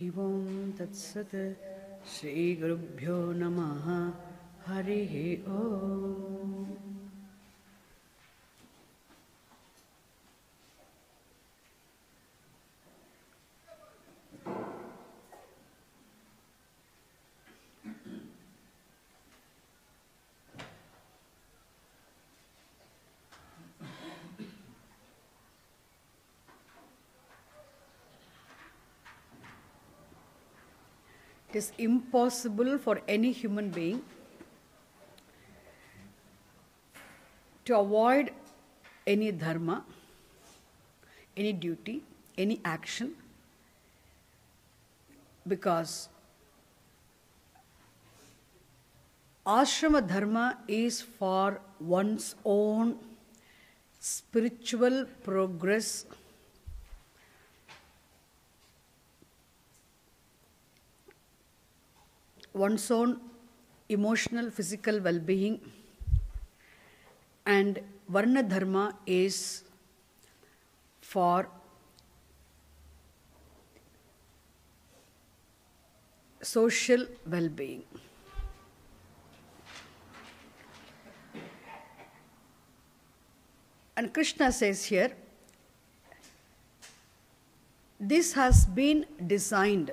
Om Tat Sat Shri Gurubhyo Namaha Harihi Om. It is impossible for any human being to avoid any dharma, any duty, any action, because ashrama dharma is for one's own spiritual progress, one's own emotional, physical well-being, and varna dharma is for social well-being. And Krishna says here, this has been designed,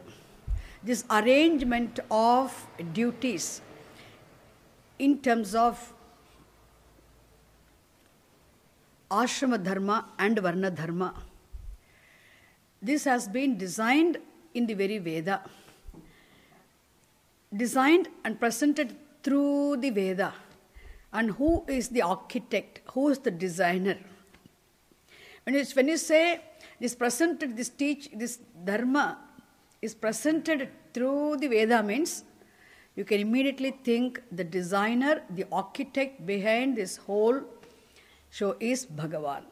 this arrangement of duties in terms of ashrama dharma and varna dharma. This has been designed in the very Veda, designed and presented through the Veda. And who is the architect? Who is the designer? When you say this presented, this dharma is presented through the Veda, means you can immediately think the designer, the architect behind this whole show is Bhagavan.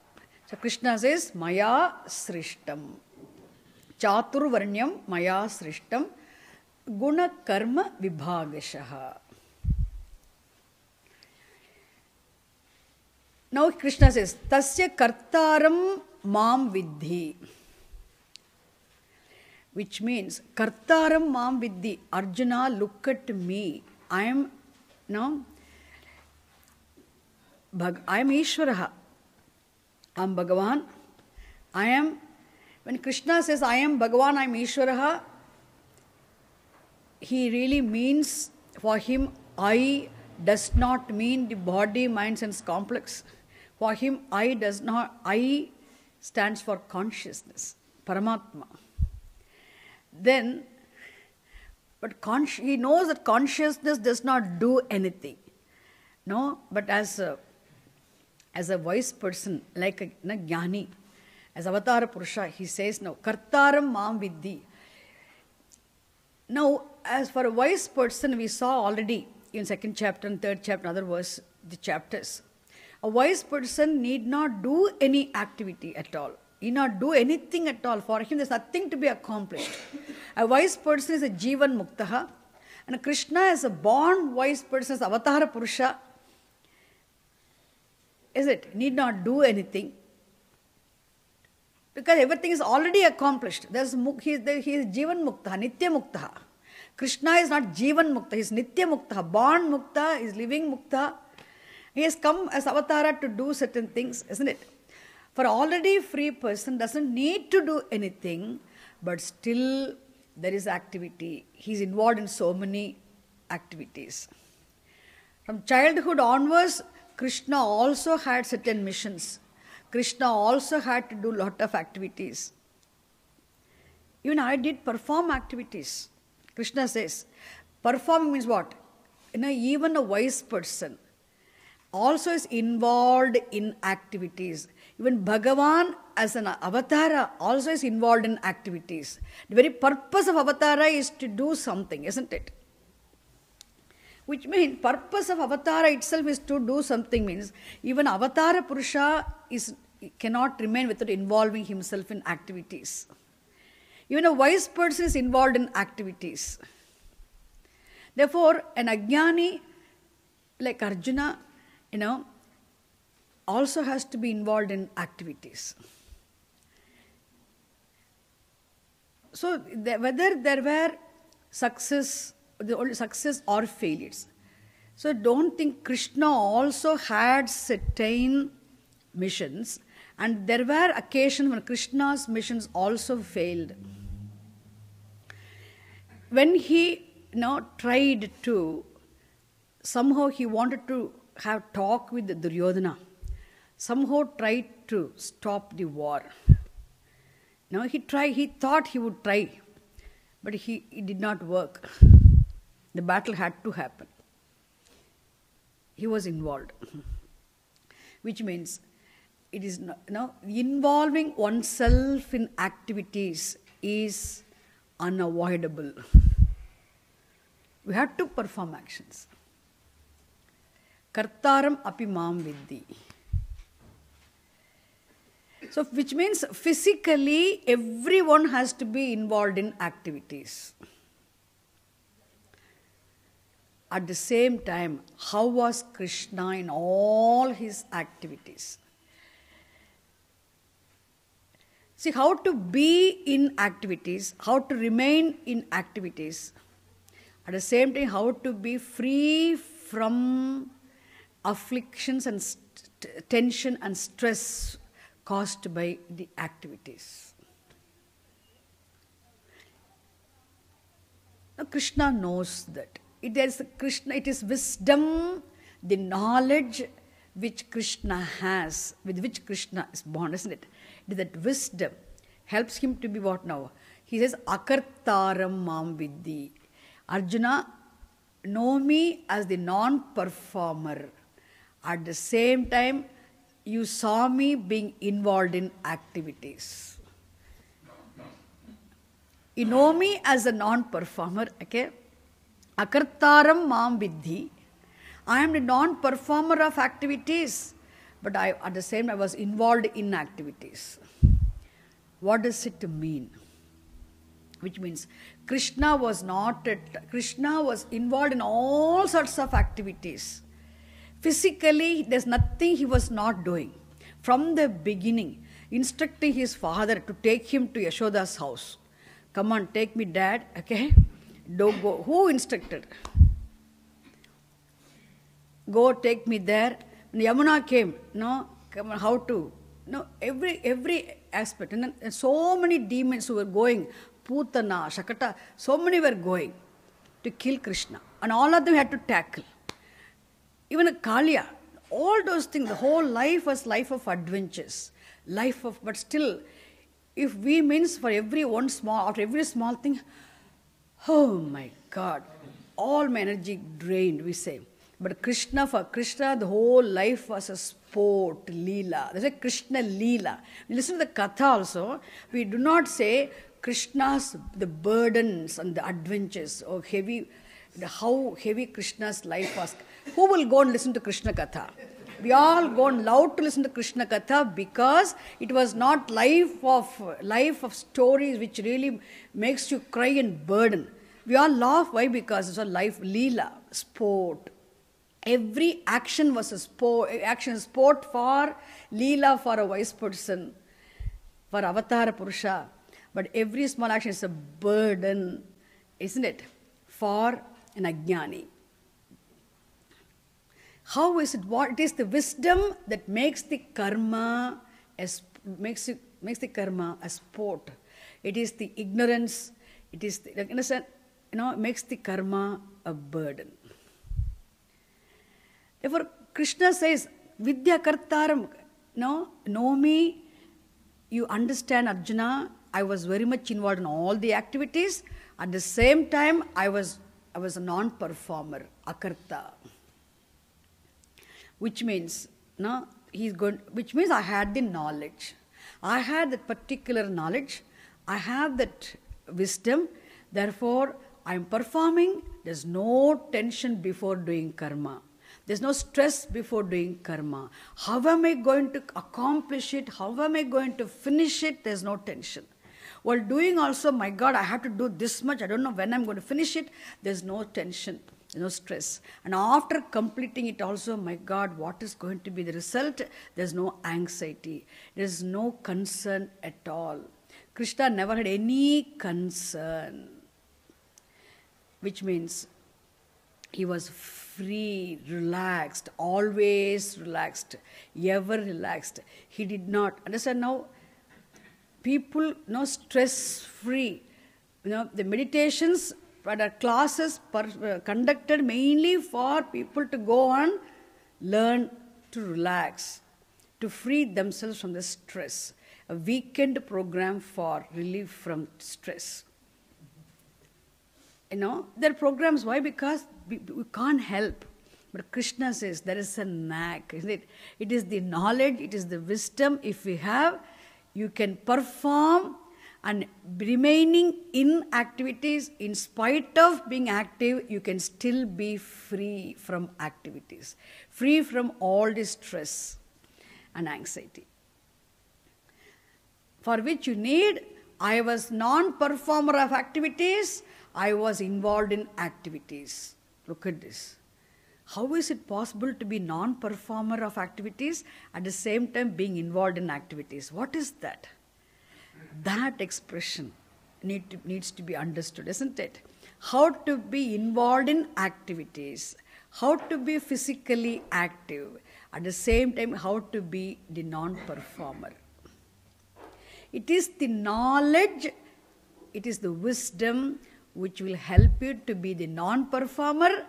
So Krishna says, Maya Srishtam. Chaturvarnyam Maya Srishtam. Guna Karma Vibhagashaha. Now Krishna says, Tasya Kartaram Mam Vidhi. Which means, Kartaram Mam Vidhi. Arjuna, look at me. I am Ishvaraha. I am Bhagavan. When Krishna says, I am Bhagavan, I am Ishvaraha, he really means, for him, I does not mean the body, mind, sense complex. For him, I stands for consciousness, Paramatma. Then, but he knows that consciousness does not do anything. No, but as a wise person, like a Jnani, as Avatara Purusha, he says, no, Kartaram Mam Vidhi. Now, as for a wise person, we saw already in 2nd chapter and 3rd chapter, other verse, the chapters. A wise person need not do any activity at all. He need not do anything at all. For him, there's nothing to be accomplished. A wise person is a Jivan Muktaha, and Krishna is a born wise person, is Avatara Purusha. Is it? Need not do anything. Because everything is already accomplished. He is Jivan Muktaha, Nitya Muktaha. Krishna is not Jivan Mukta, he is Nitya Mukta, born Mukta, is living Mukta. He has come as Avatara to do certain things, isn't it? For already free person doesn't need to do anything, but still there is activity. He is involved in so many activities. From childhood onwards, Krishna also had certain missions. Krishna also had to do lot of activities. Even I did perform activities. Krishna says, performing means what? Even a wise person also is involved in activities. Even Bhagavan as an avatara also is involved in activities. The very purpose of avatara is to do something, isn't it? Which means purpose of avatara itself is to do something, means even Avatara Purusha cannot remain without involving himself in activities. Even a wise person is involved in activities. Therefore, an Ajnani like Arjuna, also has to be involved in activities. whether there were success, success or failures. So don't think Krishna also had certain missions, and there were occasions when Krishna's missions also failed. When he tried to, somehow he wanted to have talk with Duryodhana, somehow tried to stop the war. He thought he would try, but it did not work. The battle had to happen. He was involved, which means it is involving oneself in activities is unavoidable. We have to perform actions. Kartaram api mam vidhi. So, which means physically everyone has to be involved in activities. At the same time, how was Krishna in all his activities? See, how to be in activities, how to remain in activities. At the same time, how to be free from afflictions and tension and stress caused by the activities. Now, Krishna knows that. It is wisdom, the knowledge which Krishna has, with which Krishna is born, isn't it? It is that wisdom helps him to be what now? He says, Akartaram mam vidhi. Arjuna, know me as the non-performer. At the same time, you saw me being involved in activities. You know me as a non-performer, okay? Akartaram mam vidhi. I am the non-performer of activities, but at the same time I was involved in activities. What does it mean? Which means Krishna was involved in all sorts of activities. Physically, there's nothing he was not doing. From the beginning, instructing his father to take him to Yashoda's house. Come on, take me, Dad, okay? Don't go. Who instructed? Go, take me there. When Yamuna came, how to, every aspect. And so many demons who were going, Putana, Shakata, so many were going to kill Krishna. And all of them had to tackle. Even Kaliya, all those things, the whole life was life of adventures. But still, if we means for after every small thing, oh my God, all my energy drained, we say. But for Krishna, the whole life was a sport, Leela. There's a Krishna Leela. We listen to the Katha also, we do not say Krishna's, the burdens and the adventures, or how heavy Krishna's life was. Who will go and listen to Krishna Katha? We all go and love to listen to Krishna Katha because it was not life of stories which really makes you cry and burden. We all laugh. Why? Because it's a life, Leela, sport. Every action was a sport. Sport for Leela, for a wise person, for Avatara Purusha. But every small action is a burden, isn't it? For an Ajnani. How is it? What it is? The wisdom that makes the karma makes the karma a sport. It is the ignorance. It is makes the karma a burden. Therefore, Krishna says, Vidya Kartaram. Know me. You understand, Arjuna. I was very much involved in all the activities. At the same time, I was a non-performer, Akarta. Which means, I had the knowledge. I had that particular knowledge. I have that wisdom. Therefore, I am performing. There's no tension before doing karma. There's no stress before doing karma. How am I going to accomplish it? How am I going to finish it? There's no tension. While doing also, my God, I have to do this much. I don't know when I'm going to finish it. There's no tension. No stress. And after completing it also, my God, what is going to be the result? There's no anxiety. There's no concern at all. Krishna never had any concern, which means he was free, relaxed, always relaxed, ever relaxed. He did not, understand now, people, stress-free. The meditations are classes conducted mainly for people to go and learn to relax, to free themselves from the stress. A weekend program for relief from stress. There are programs. Why? Because we can't help. But Krishna says there is a knack, isn't it? It is the knowledge, it is the wisdom. If we have, you can perform, and remaining in activities, in spite of being active, you can still be free from activities, free from all the stress and anxiety. For which you need, I was non-performer of activities, I was involved in activities. Look at this. How is it possible to be non-performer of activities at the same time being involved in activities? What is that? That expression needs to be understood, isn't it? How to be involved in activities, how to be physically active, at the same time how to be the non-performer. It is the knowledge, it is the wisdom which will help you to be the non-performer,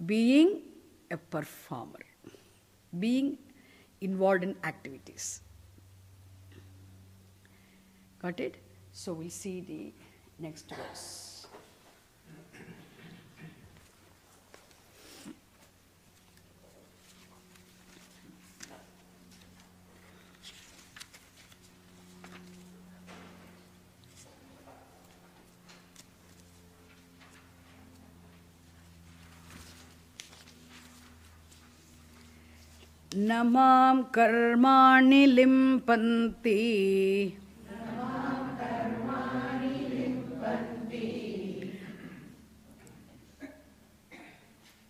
being a performer, being involved in activities. Got it? So we'll see the next verse. न मां कर्माणि लिम्पन्ति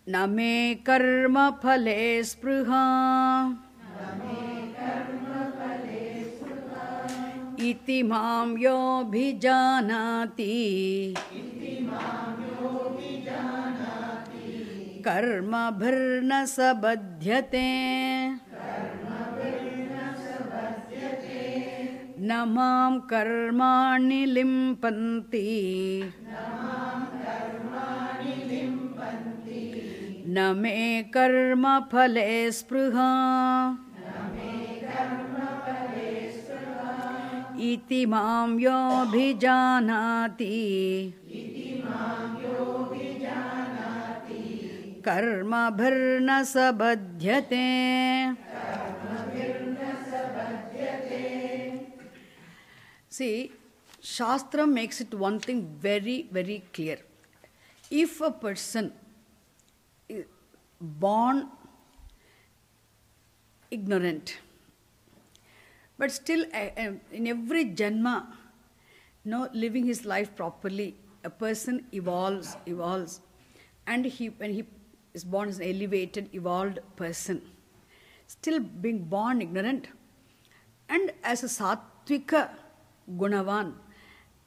न मे कर्मफले स्पृहा इति मां योऽभिजानाति कर्मभिर्न स बध्यते न मां कर्माणि लिम्पन्ति न मे कर्मफले स्पृहा इति मां योऽभिजानाति कर्मभिर्न स बध्यते. See, Shastra makes it one thing very, very clear. If a person is born ignorant, but still in every janma, living his life properly, a person evolves, and when he is born as an elevated, evolved person, still being born ignorant, and as a sattvika gunavan,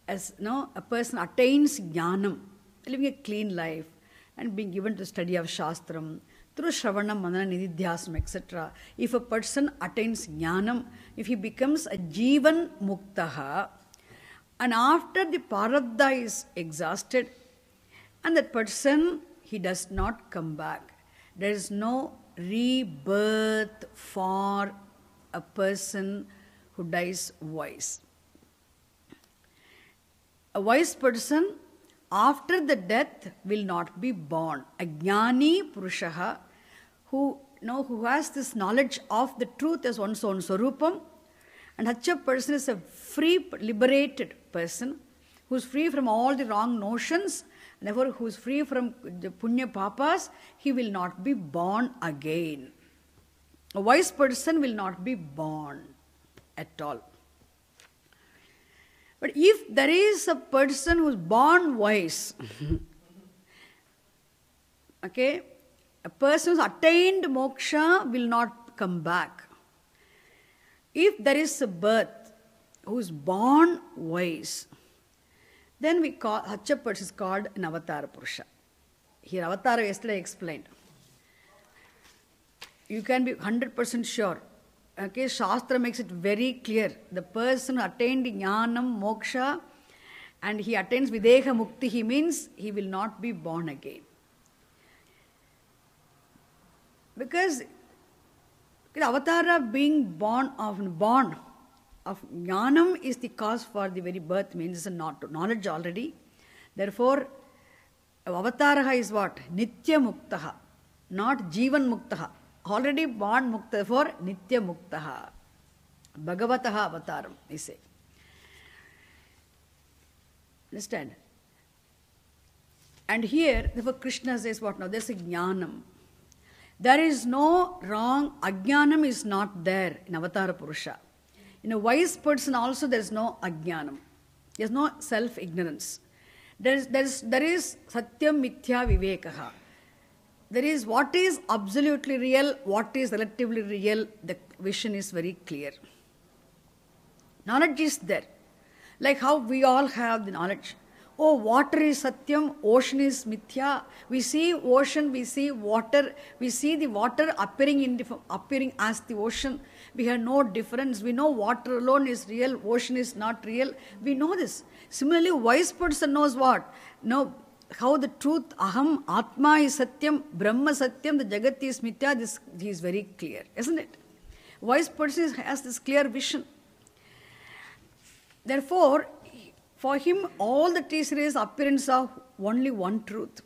as a person attains jnanam, living a clean life, and being given to study of Shastram, through Shravanam, Manana, Nididhyasam, etc. If a person attains jnanam, if he becomes a Jivan Muktaha, and after the Parabdha is exhausted, and that person, he does not come back. There is no rebirth for a person who dies wise. A wise person, after the death, will not be born. A jnani purushaha, who has this knowledge of the truth as one's own sarupam, and such a person is a free, liberated person, who is free from all the wrong notions, and therefore who is free from the punya papas, he will not be born again. A wise person will not be born at all. But if there is a person who is born wise, okay, a person who has attained moksha will not come back. If there is a birth, who is born wise, then we call, such a person is called an Avatara Purusha. Here Avatara yesterday I explained. You can be 100% sure. Okay, Shastra makes it very clear. The person who attained Jnanam, Moksha, and he attains Videha Mukti, he means he will not be born again. Because Avatara being born of Jnanam is the cause for the very birth, means it's knowledge already. Therefore, Avataraha is what? Nitya Muktaha, not Jivan Muktaha. Already born Mukta, therefore Nitya Muktaha. Bhagavataha Avataram, we say. Understand? And here, therefore Krishna says what now? There's a Jnanam. There is no wrong, Ajnanam is not there in Avatara Purusha. In a wise person also there is no Ajnanam. There is no self-ignorance. There is Satyam Mithya Vivekaha. There is what is absolutely real, what is relatively real, the vision is very clear. Knowledge is there. Like how we all have the knowledge. Oh, water is Satyam, ocean is Mithya. We see ocean, we see water, we see the water appearing as the ocean. We have no difference. We know water alone is real, ocean is not real. We know this. Similarly, wise person knows what? No. How the truth, Aham, Atma is Satyam, Brahma Satyam, the Jagat is Mithya, this he is very clear, isn't it? Wise person has this clear vision. Therefore, for him, all that is appearance of only one truth.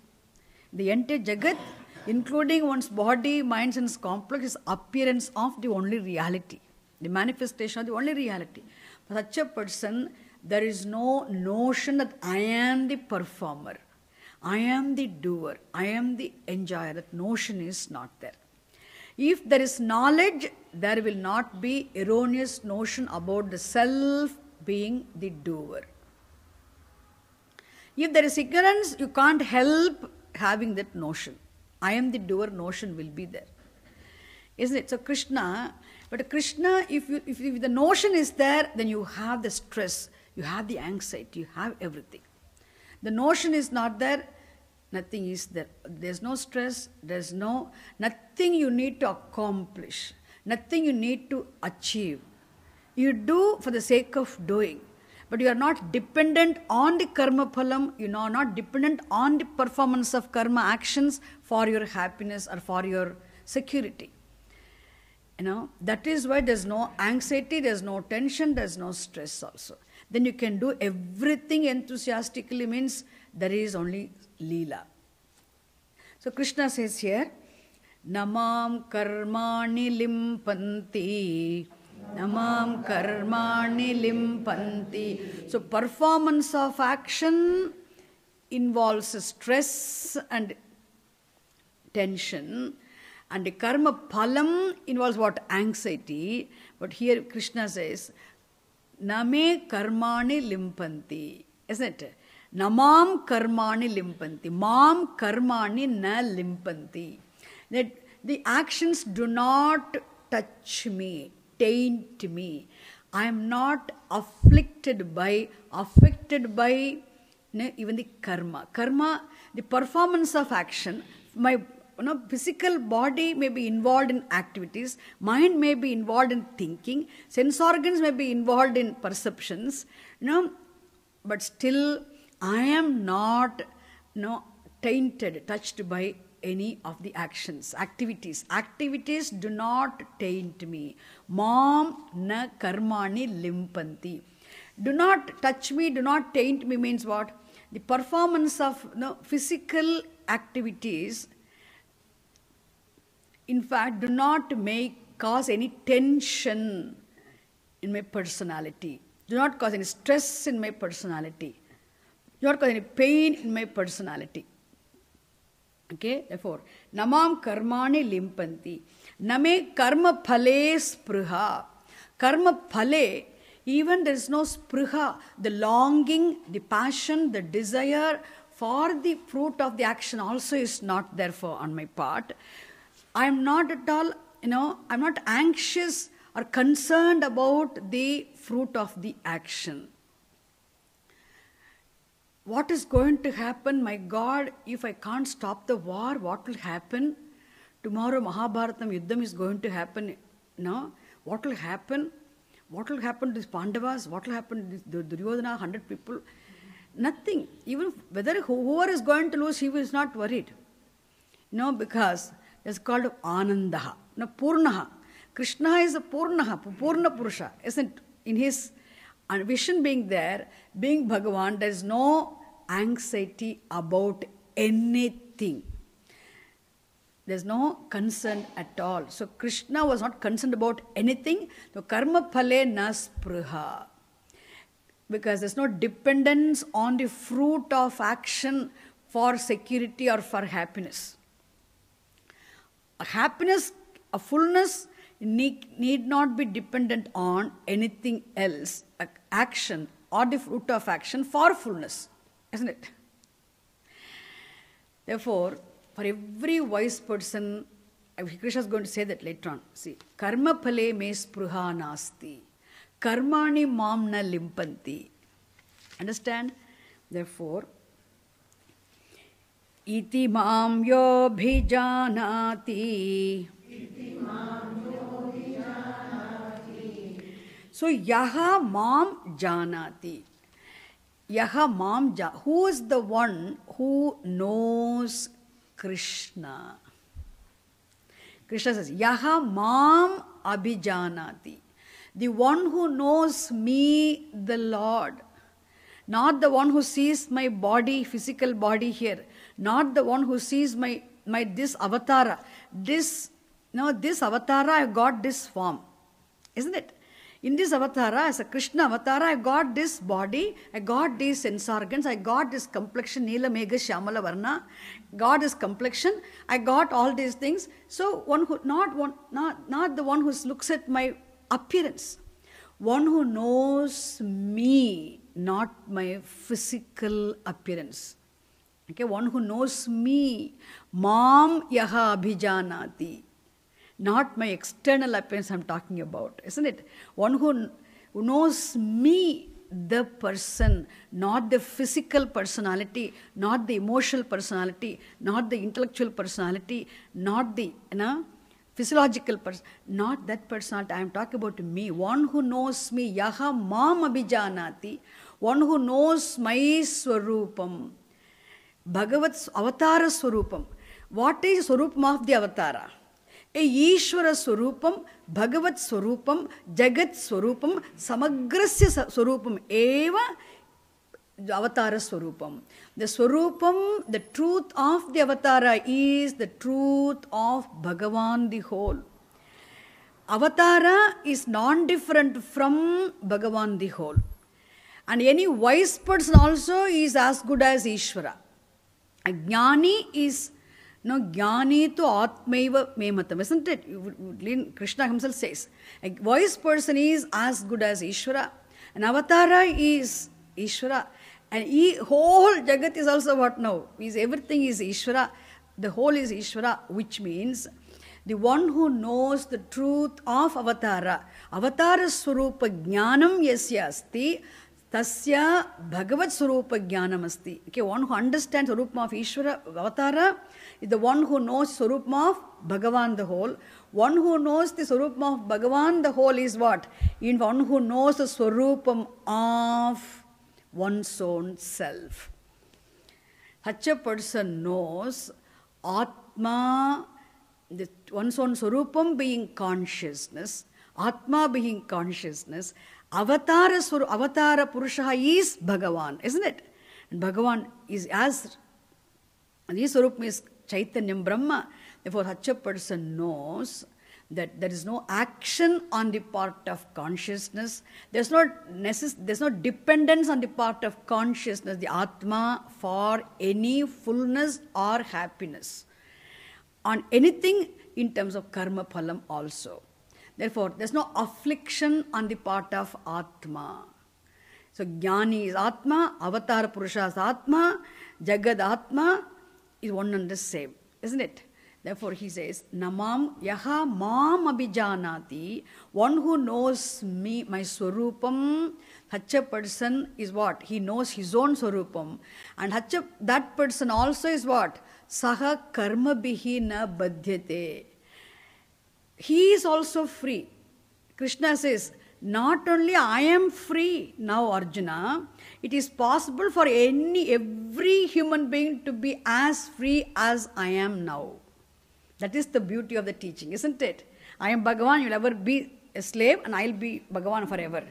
The entire Jagat, including one's body, mind, and complex, is appearance of the only reality, the manifestation of the only reality. For such a person, there is no notion that I am the performer. I am the doer, I am the enjoyer. That notion is not there. If there is knowledge, there will not be erroneous notion about the self being the doer. If there is ignorance, you can't help having that notion. I am the doer notion will be there. Isn't it? So Krishna, if the notion is there, then you have the stress, you have the anxiety, you have everything. The notion is not there, nothing is there. There's no stress, there's nothing you need to accomplish, nothing you need to achieve. You do for the sake of doing, but you are not dependent on the karma phalam, you are not dependent on the performance of karma actions for your happiness or for your security. That is why there's no anxiety, there's no tension, there's no stress also. Then you can do everything enthusiastically, means there is only Leela. So Krishna says here, Namam karmani limpanti. Namam karmani limpanti. So performance of action involves stress and tension. And the karma phalam involves what? Anxiety. But here Krishna says, Name karmani limpanti. Isn't it? Namam karmani limpanti. Mam karmani na limpanti. That the actions do not touch me, taint me. I am not affected by even the karma. Karma, the performance of action, my physical body may be involved in activities, mind may be involved in thinking, sense organs may be involved in perceptions, but still I am not tainted, touched by any of the actions, activities. Activities do not taint me. Mam na karmani limpanti. Do not touch me, do not taint me means what? The performance of physical activities, in fact, do not cause any tension in my personality. Do not cause any stress in my personality. Do not cause any pain in my personality. Okay, therefore, Namam karmani limpanti. Name karma phale spruha. Karma phale, even there is no spruha, the longing, the passion, the desire for the fruit of the action also is not there on my part. I am not at all, I'm not anxious are concerned about the fruit of the action. What is going to happen? My God, if I can't stop the war, what will happen? Tomorrow Mahabharatam Yuddham is going to happen. No? What will happen? What will happen to these Pandavas? What will happen to Duryodhana, 100 people? Nothing. Even whether whoever is going to lose, he is not worried. No, because it's called Anandaha. No, Purnaha. Krishna is a Purnaha, Purna Purusha. Isn't in his vision being there, being Bhagavan, there is no anxiety about anything. There's no concern at all. So Krishna was not concerned about anything. So karma phale na spruha. Because there's no dependence on the fruit of action for security or for happiness. A happiness, a fullness need not be dependent on anything else, action or the fruit of action for fullness, isn't it? Therefore, for every wise person, Krishna is going to say that later on. See, karma phale me spruha nasti, karmani mam na limpanti. Understand? Therefore, iti mam yo bhijanati. So, yaha mam janati. Yaha mam janati. Who is the one who knows Krishna? Krishna says, yaha mam abhijanati. The one who knows me, the Lord. Not the one who sees my body, physical body here. Not the one who sees my this avatara. This avatara, I got this form. Isn't it? In this avatara, as a Krishna avatara, I got this body, I got these sense organs, I got this complexion, Neela Megha Shyamala Varna, got this complexion, I got all these things. So one who not the one who looks at my appearance, one who knows me, not my physical appearance. Okay, one who knows me, mam yaha abhijanati. Not my external appearance I'm talking about, isn't it? One who knows me, the person, not the physical personality, not the emotional personality, not the intellectual personality, not the physiological person, not that personality. I am talking about me. One who knows me, yaha mam abhijanati. One who knows my swarupam. Bhagavat's avatara swarupam. What is swarupam of the avatara? A Ishvara Swarupam, Bhagavat Swarupam, Jagat Swarupam, Samagrasya Swarupam, Eva Avatara Swarupam. The Swarupam, the truth of the Avatara is the truth of Bhagavan the whole. Avatara is non-different from Bhagavan the whole. And any wise person also is as good as Ishvara. A Jnani is Jnani to Atmaiva Mematam, isn't it? Krishna himself says, a wise person is as good as Ishvara. An avatara is Ishvara. And whole Jagat is also what now? Everything is Ishvara. The whole is Ishvara, which means the one who knows the truth of avatara. Avatara Swarupa Jnanam Yasya Asti. Tasya Bhagavat Swarupa Jnanam Asti. Okay, one who understands the Swarupa of Ishvara, Avatara, is the one who knows the Swarupa of Bhagavan the whole. One who knows the Swarupa of Bhagavan the whole is what? In one who knows the Swarupam of one's own self. Such a person knows Atma, one's own Swarupam being consciousness, Atma being consciousness. Avatara Purusha is Bhagavan, isn't it? And Bhagavan is as this Swarup is Chaitanyam Brahma. Therefore, such a person knows that there is no action on the part of consciousness. There's no dependence on the part of consciousness, the Atma, for any fullness or happiness. On anything in terms of karma phalam also. Therefore, there's no affliction on the part of Atma. So, Jnani is Atma, Avatara Purusha is Atma, Jagad Atma is one and the same, isn't it? Therefore he says, Namam yaha mam abhijanati, one who knows me, my swarupam, such a person is what? He knows his own swarupam. And that person also is what? Saha karma bihi na badhyate. He is also free. Krishna says, not only I am free now, Arjuna, it is possible for every human being to be as free as I am now. That is the beauty of the teaching, isn't it? I am Bhagavan, you'll ever be a slave, and I'll be Bhagavan forever.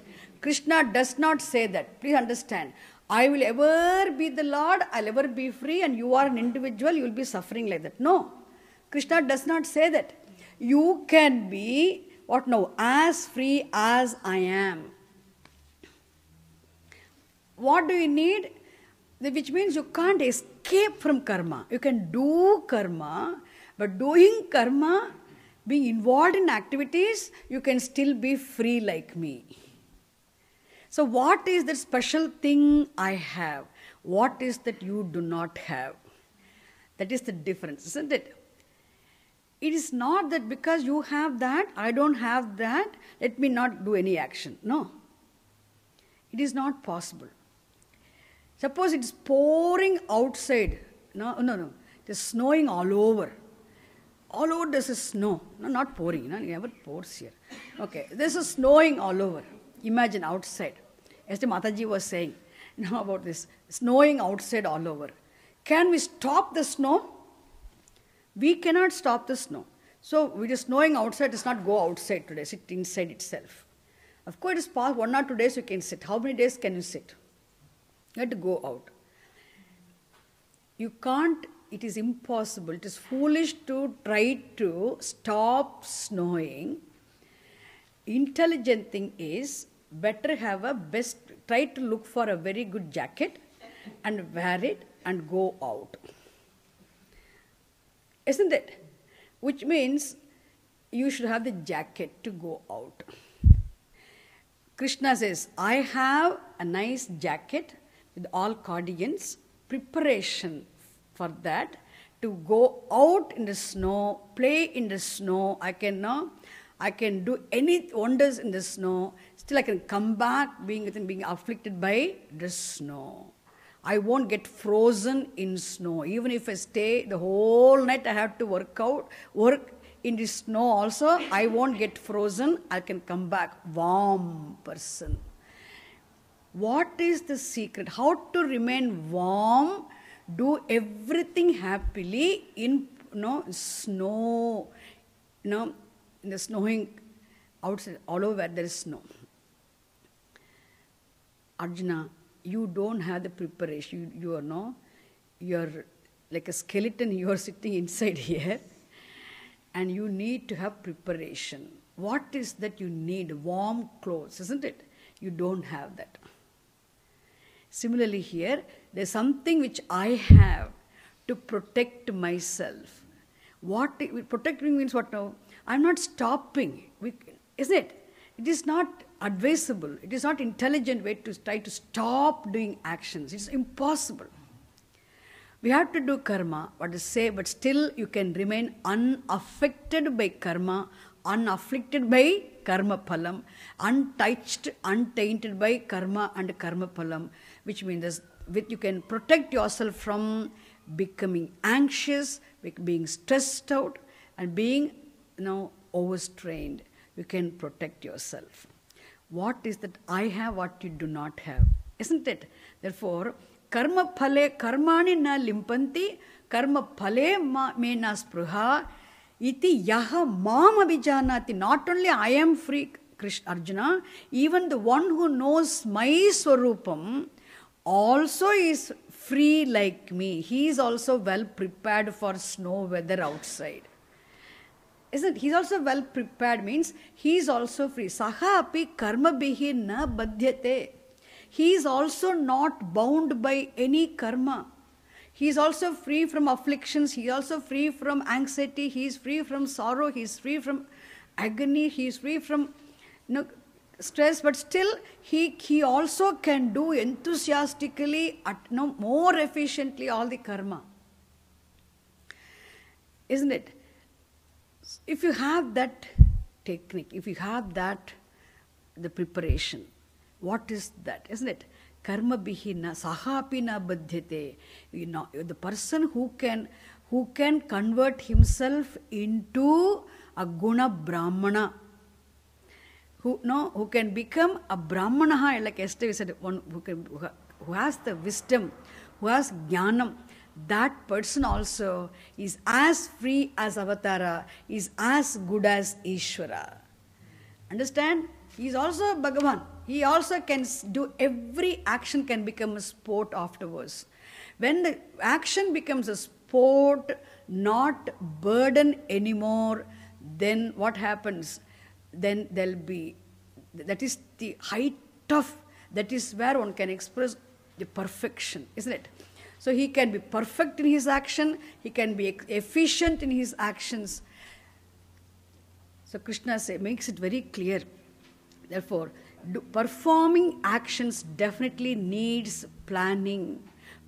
Krishna does not say that. Please understand. I will ever be the Lord, I'll ever be free, and you are an individual, you will be suffering like that. No. Krishna does not say that. You can be, what now? As free as I am. What do you need? Which means you can't escape from karma. You can do karma, but doing karma, being involved in activities, you can still be free like me. So what is the special thing I have? What is that you do not have? That is the difference, isn't it? It is not that because you have that, I don't have that, let me not do any action. No. It is not possible. Suppose it is pouring outside. No. It is snowing all over. All over there is snow. No, not pouring. No, it never pours here. Okay, this is snowing all over. Imagine outside. Yesterday Mataji was saying about this. Snowing outside all over. Can we stop the snow? We cannot stop the snow. So it is snowing outside, it does not go outside today, sit inside itself. Of course, it is past 1 or 2 days you can sit. How many days can you sit? You have to go out. You can't, it is impossible. It is foolish to try to stop snowing. Intelligent thing is, better have try to look for a very good jacket and wear it and go out. Isn't it? Which means you should have the jacket to go out. Krishna says, I have a nice jacket with all cardigans, preparation for that, to go out in the snow, play in the snow. I can do any wonders in the snow. Still I can come back being afflicted by the snow. I won't get frozen in snow. Even if I stay the whole night, I have to work in the snow also. I won't get frozen. I can come back warm person. What is the secret? How to remain warm? Do everything happily in snow. In the snowing outside, all over where there is snow. Arjuna, you don't have the preparation. You're like a skeleton, you are sitting inside here. And you need to have preparation. What is that you need? Warm clothes, isn't it? You don't have that. Similarly here, there's something which I have to protect myself. Protecting means what now? I'm not stopping. Isn't it? It is not advisable. It is not intelligent way to try to stop doing actions. It's impossible. We have to do karma, but still you can remain unaffected by karma, unafflicted by karma phalam, untouched, untainted by karma and karma phalam, which means you can protect yourself from becoming anxious, being stressed out, and being overstrained. You can protect yourself. What is that I have what you do not have? Isn't it? Therefore, karma phale karmani na limpanti, karma phale me na spruha, iti yaha mam abhijanati. Not only I am free, Arjuna, even the one who knows my swarupam also is free like me. He is also well prepared for snow weather outside. Isn't it? He's also well prepared means he is also free. Saha api karma bihi na badhyate. He is also not bound by any karma. He is also free from afflictions. He is also free from anxiety. He is free from sorrow. He is free from agony. He is free from stress. But still, he also can do enthusiastically, more efficiently all the karma. Isn't it? If you have that technique, if you have that, the preparation, what is that? Isn't it? Karma bihina sahapi na badhyate. You know, the person who can convert himself into a guna brahmana, who can become a brahmana, like yesterday we said, one who has the wisdom, who has jnanam, that person also is as free as Avatara, is as good as Ishvara. Understand? He is also Bhagavan. He also can do, every action can become a sport afterwards. When the action becomes a sport, not burden anymore, then what happens? Then there'll be, that is the height of, that is where one can express the perfection, isn't it? So he can be perfect in his action, he can be efficient in his actions. So Krishna makes it very clear. Therefore, performing actions definitely needs planning.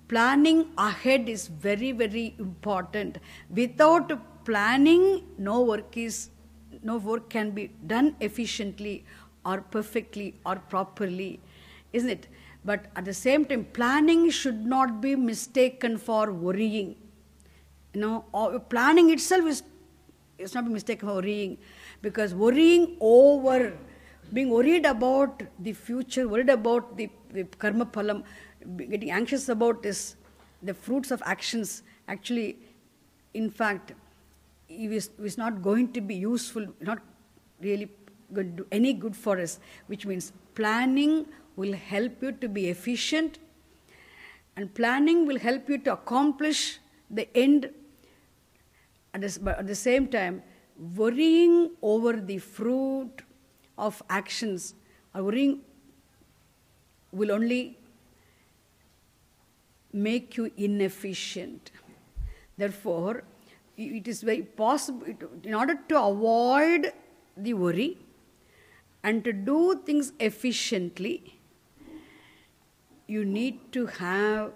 Planning ahead is very, very important. Without planning, no work can be done efficiently or perfectly or properly, isn't it? But at the same time, planning should not be mistaken for worrying. Planning itself is not mistaken for worrying, because worrying over, being worried about the future, worried about the karma phalam, getting anxious about this, the fruits of actions, actually, in fact, it is not going to be useful, not really going to do any good for us, which means planning will help you to be efficient, and planning will help you to accomplish the end. But at the same time, worrying over the fruit of actions or worrying will only make you inefficient. Therefore, it is very possible, in order to avoid the worry and to do things efficiently, you need to have,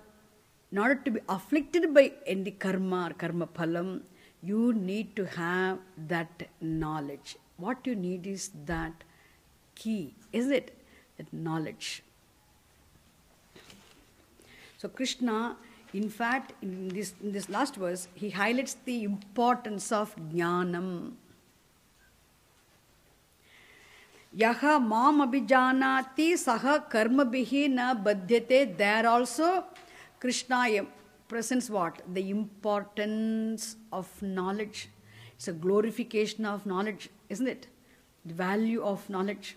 in order to be afflicted by any karma or karma phalam, you need to have that knowledge. What you need is that key, isn't it? That knowledge. So Krishna, in fact, in this last verse, he highlights the importance of jnanam. Yaha mam abhijanati saha karma bihi na badhyate. There also Krishna presents what? The importance of knowledge. It's a glorification of knowledge, isn't it? The value of knowledge.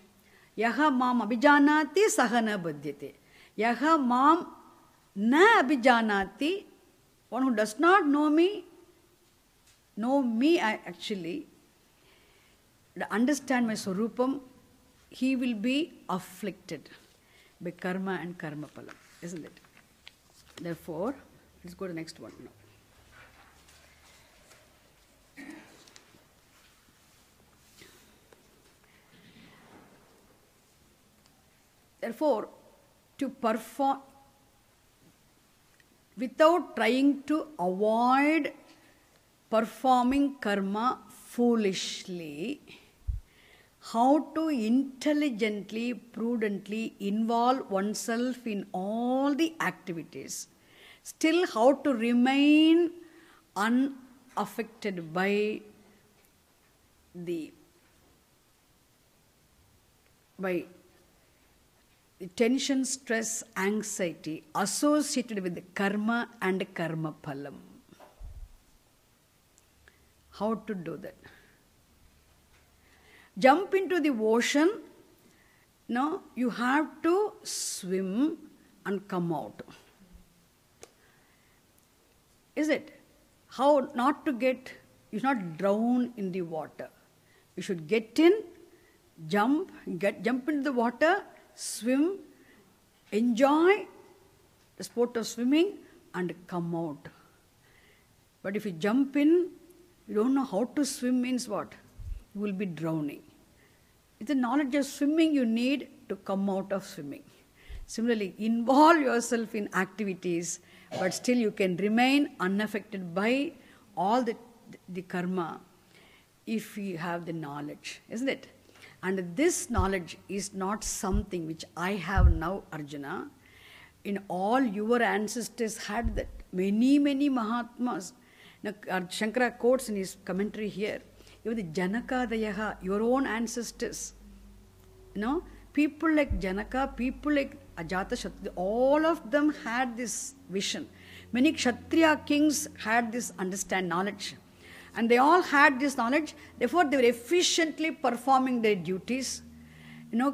Yaha mam abhijanati saha na badhyate. Yaha mam na abhijanati. One who does not know me actually, understand my swarupam, he will be afflicted by karma and karma phalam, isn't it? Therefore, let's go to the next one now. Therefore, to perform, without trying to avoid performing karma foolishly, how to intelligently, prudently involve oneself in all the activities, still how to remain unaffected by the tension, stress, anxiety associated with the karma and karma phalam. How to do that? Jump into the ocean. No, you have to swim and come out. Is it? How not to get, you should not drown in the water. You should get in, jump into the water, swim, enjoy the sport of swimming and come out. But if you jump in, you don't know how to swim, means what? You will be drowning. It's the knowledge of swimming you need to come out of swimming. Similarly, involve yourself in activities, but still you can remain unaffected by all the karma. if we have the knowledge, isn't it? And this knowledge is not something which I have now, Arjuna. In all your ancestors had that. Many, many Mahatmas. Now, Shankara quotes in his commentary here, even the Janakadayaha, your own ancestors, people like Janaka, people like Ajatashatru, all of them had this vision. Many Kshatriya kings had this knowledge. And they all had this knowledge, therefore they were efficiently performing their duties,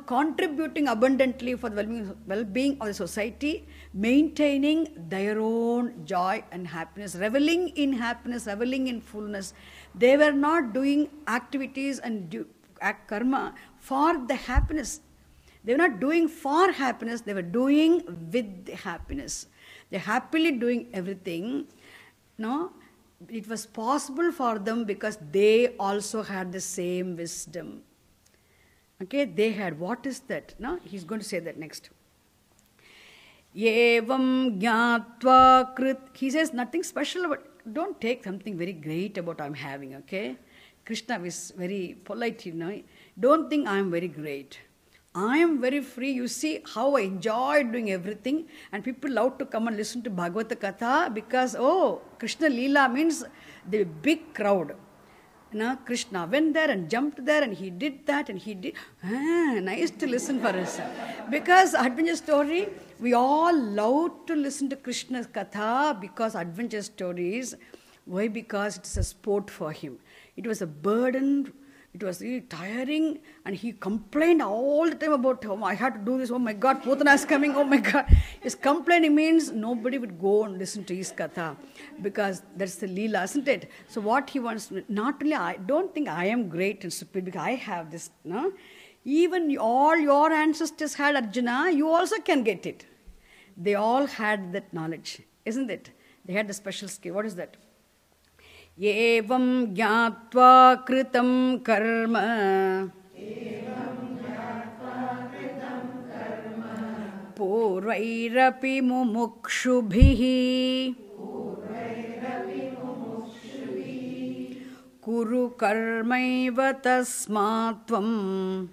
contributing abundantly for the well-being of the society, maintaining their own joy and happiness, reveling in fullness. They were not doing activities and karma for the happiness. They were not doing for happiness, they were doing with the happiness. They are happily doing everything. It was possible for them because they also had the same wisdom. Okay, they had. What is that? He's going to say that next. Yevam jnatva krit. He says nothing special about. Don't take something very great about I'm having. Okay, Krishna is very polite. Don't think I'm very great. I am very free. You see how I enjoy doing everything, and people love to come and listen to Bhagavata Katha because, Krishna Leela means the big crowd. Krishna went there and jumped there and he did that and he did. Nice to listen for us. Because adventure story, we all love to listen to Krishna's Katha because adventure stories. Why? Because it's a sport for him. It was a burden. It was really tiring, and he complained all the time about, I had to do this, oh my God, Putana is coming, oh my God. His complaining means nobody would go and listen to his katha, because that's the Leela, isn't it? So what he wants, not only, I don't think I am great and stupid because I have this, even all your ancestors had Arjuna, you also can get it. They all had that knowledge, isn't it? They had the special skill. What is that? Evam jnatva kritam karma purvairapi mumukshubhihi kuru karmaiva tasmatvam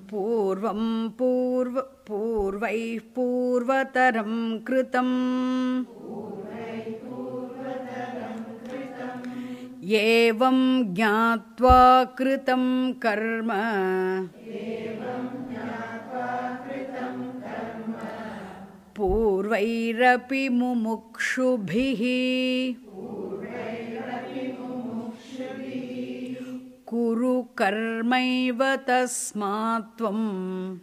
purvam purvaih purvataram kritam Yevam jnatva kritam karma purvairapi mumukshubhihi kuru karmaiva tasmatvam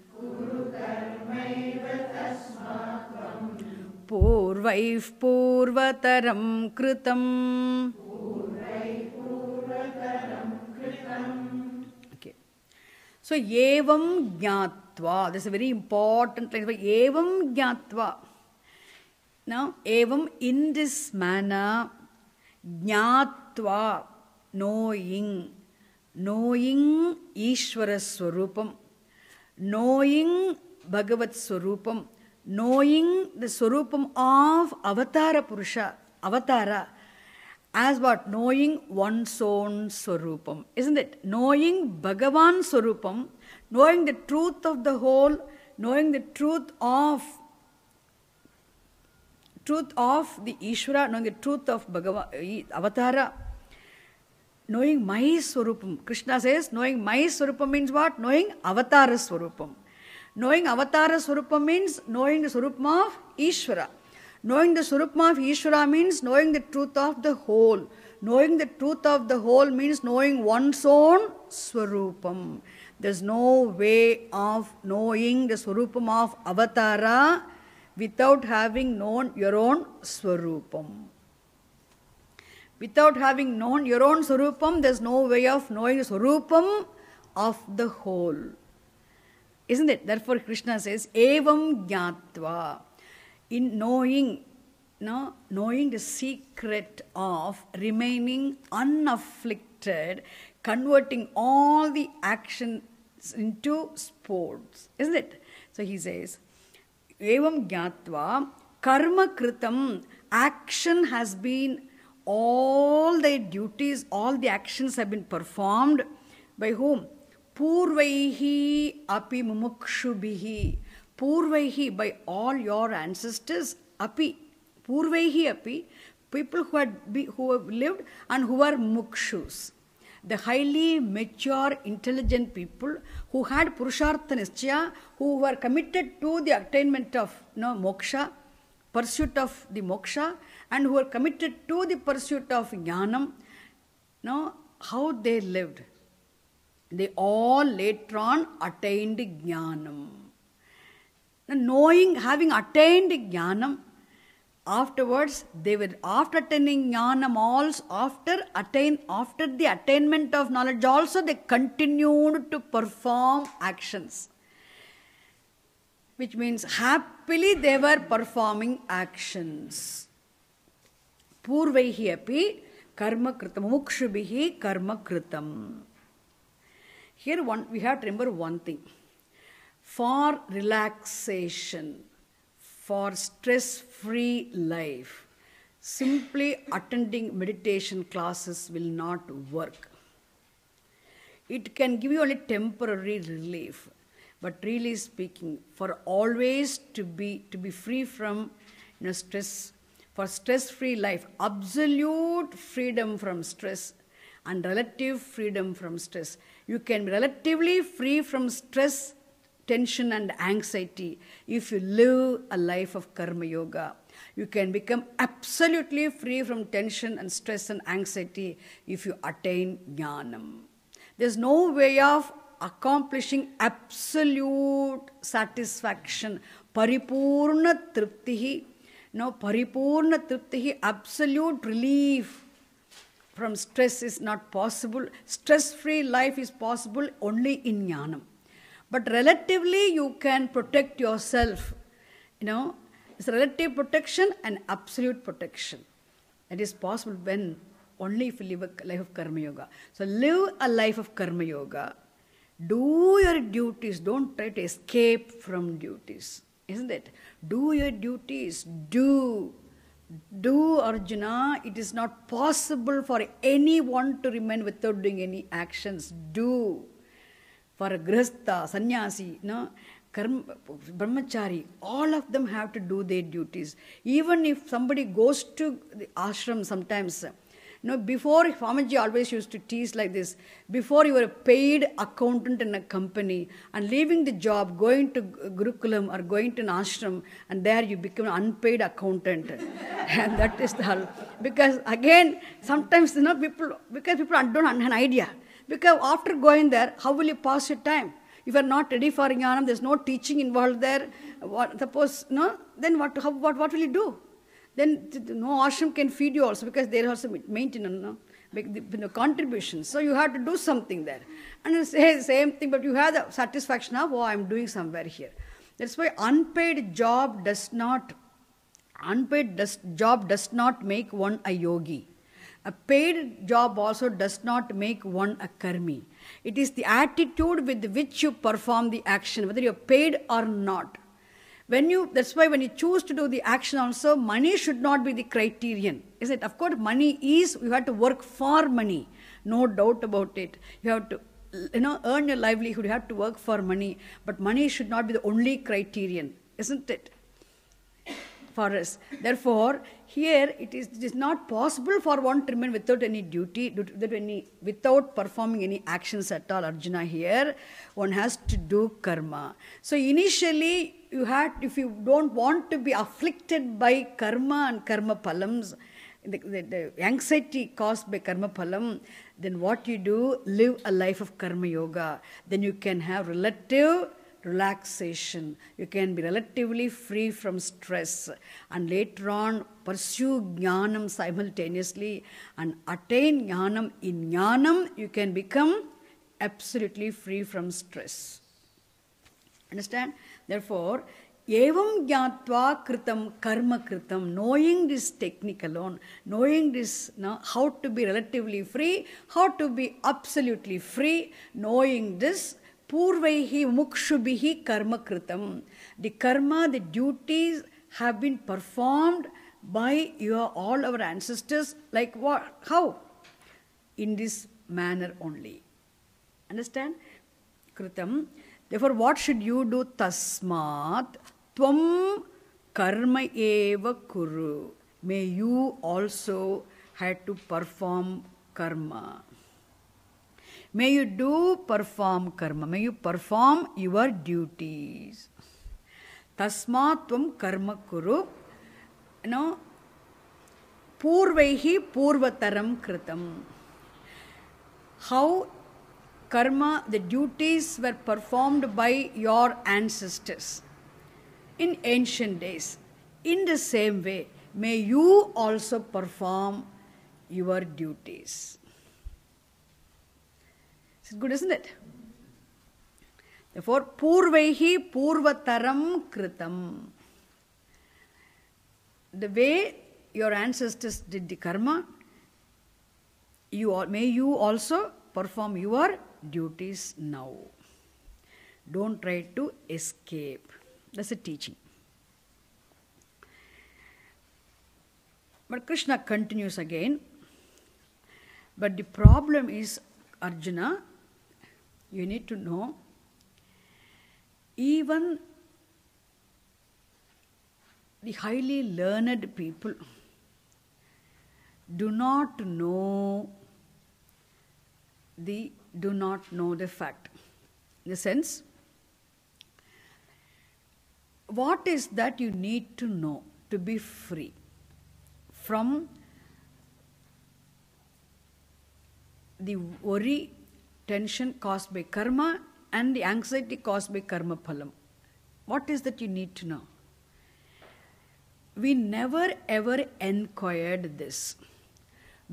purvaih purvataram kritam. Okay. So, evam jnatva. This is a very important line. Evam jnatva. Now, evam in this manner, jnatva, knowing Ishvara Swarupam, knowing Bhagavat Swarupam, knowing the Swarupam of Avatara Purusha, Avatara, as what? Knowing one's own Swarupam, isn't it? Knowing Bhagavan Swarupam, knowing the truth of the whole, knowing the truth of the Ishvara, knowing the truth of Avatara, knowing my Swarupam. Krishna says, knowing my Swarupam means what? Knowing Avatara Swarupam. Knowing Avatara Swarupam means knowing the Swarupam of Ishvara. Knowing the Swarupam of Ishvara means knowing the truth of the whole. Knowing the truth of the whole means knowing one's own Swarupam. There's no way of knowing the Swarupam of Avatara without having known your own Swarupam. Without having known your own Swarupam, there's no way of knowing the Swarupam of the whole. Isn't it? Therefore, Krishna says, Evam jnatva. In knowing the secret of remaining unafflicted, converting all the actions into sports. Isn't it? So he says, Evam jnatva karma kritam, action has been all their duties, all the actions have been performed by whom? Purvaihi api mumukshubhihi. Purvaihi, by all your ancestors, api. Purvaihi api, people who have lived and who are mukshus. The highly mature, intelligent people who had Purushartha Nischaya, who were committed to the attainment of moksha, pursuit of the moksha, and who were committed to the pursuit of jnanam, how they lived. They all later on attained jnanam. Knowing, having attained jnanam, afterwards, they were, after attaining jnanam also, after the attainment of knowledge also, they continued to perform actions. Which means happily they were performing actions. Purvaihi api karma kritam, mukshubhihi karma kritam. Here we have to remember one thing. For relaxation, for stress-free life, simply attending meditation classes will not work. It can give you only temporary relief, but really speaking, for always to be free from stress, for stress-free life, absolute freedom from stress and relative freedom from stress. You can be relatively free from stress, tension and anxiety if you live a life of karma yoga. You can become absolutely free from tension and stress and anxiety if you attain jnanam. There's no way of accomplishing absolute satisfaction, paripurna triptihi, absolute relief from stress is not possible. Stress-free life is possible only in jnanam. But relatively, you can protect yourself. It's relative protection and absolute protection. That is possible when only if you live a life of karma yoga. So live a life of karma yoga. Do your duties. Don't try to escape from duties. Isn't it? Do your duties. Do, Arjuna. It is not possible for anyone to remain without doing any actions. Do. For a grihastha, sannyasi, brahmachari, all of them have to do their duties. Even if somebody goes to the ashram sometimes, before, Swamiji always used to tease like this, before you were a paid accountant in a company and leaving the job, going to Gurukulam or going to an ashram, and there you become an unpaid accountant. And that is the whole. Because again, sometimes, people don't have an idea. Because after going there, how will you pass your time? If you are not ready for jnanam, there's no teaching involved there. Then what will you do? Then no ashram can feed you also because they also maintain contributions. So you have to do something there. And it's the same thing, but you have the satisfaction of, I'm doing somewhere here. That's why unpaid job does not make one a yogi. A paid job also does not make one a karmi. It is the attitude with which you perform the action, whether you're paid or not. That's why when you choose to do the action also, money should not be the criterion. Is it? Of course, money is, you have to work for money. No doubt about it. You have to earn your livelihood, you have to work for money. But money should not be the only criterion. Isn't it? For us. Therefore, here it is not possible for one to remain without any duty, without performing any actions at all. Arjuna, here one has to do karma. So initially, if you don't want to be afflicted by karma and karma phalams, the anxiety caused by karma phalam, then what you do, live a life of karma yoga. Then you can have relative relaxation. You can be relatively free from stress and later on pursue jnanam simultaneously and attain jnanam. In jnanam, you can become absolutely free from stress. Understand? Therefore, evam jnatva kritam karma kritam, knowing this technique alone, knowing this, how to be relatively free, how to be absolutely free, knowing this, Purvaihi mukshubhihi karma kritam. The karma, the duties have been performed by all our ancestors. Like what? How? In this manner only. Understand? Kritam. Therefore, what should you do? Tasmat tvam karma eva kuru. May you also have to perform karma. May you perform karma. May you perform your duties. Tasmat tvam karma kuru. Purvaihi purvataram kritam. How karma, the duties were performed by your ancestors in ancient days. In the same way, may you also perform your duties. It's good, isn't it? Therefore, purvaihi purvataram kritam. The way your ancestors did the karma, may you also perform your duties now. Don't try to escape. That's a teaching. But Krishna continues again. But the problem is, Arjuna, you need to know, even the highly learned people do not know the fact. In the sense, what is that you need to know to be free from the worry, tension caused by karma and the anxiety caused by karma phalam? What is that you need to know? We never ever inquired this.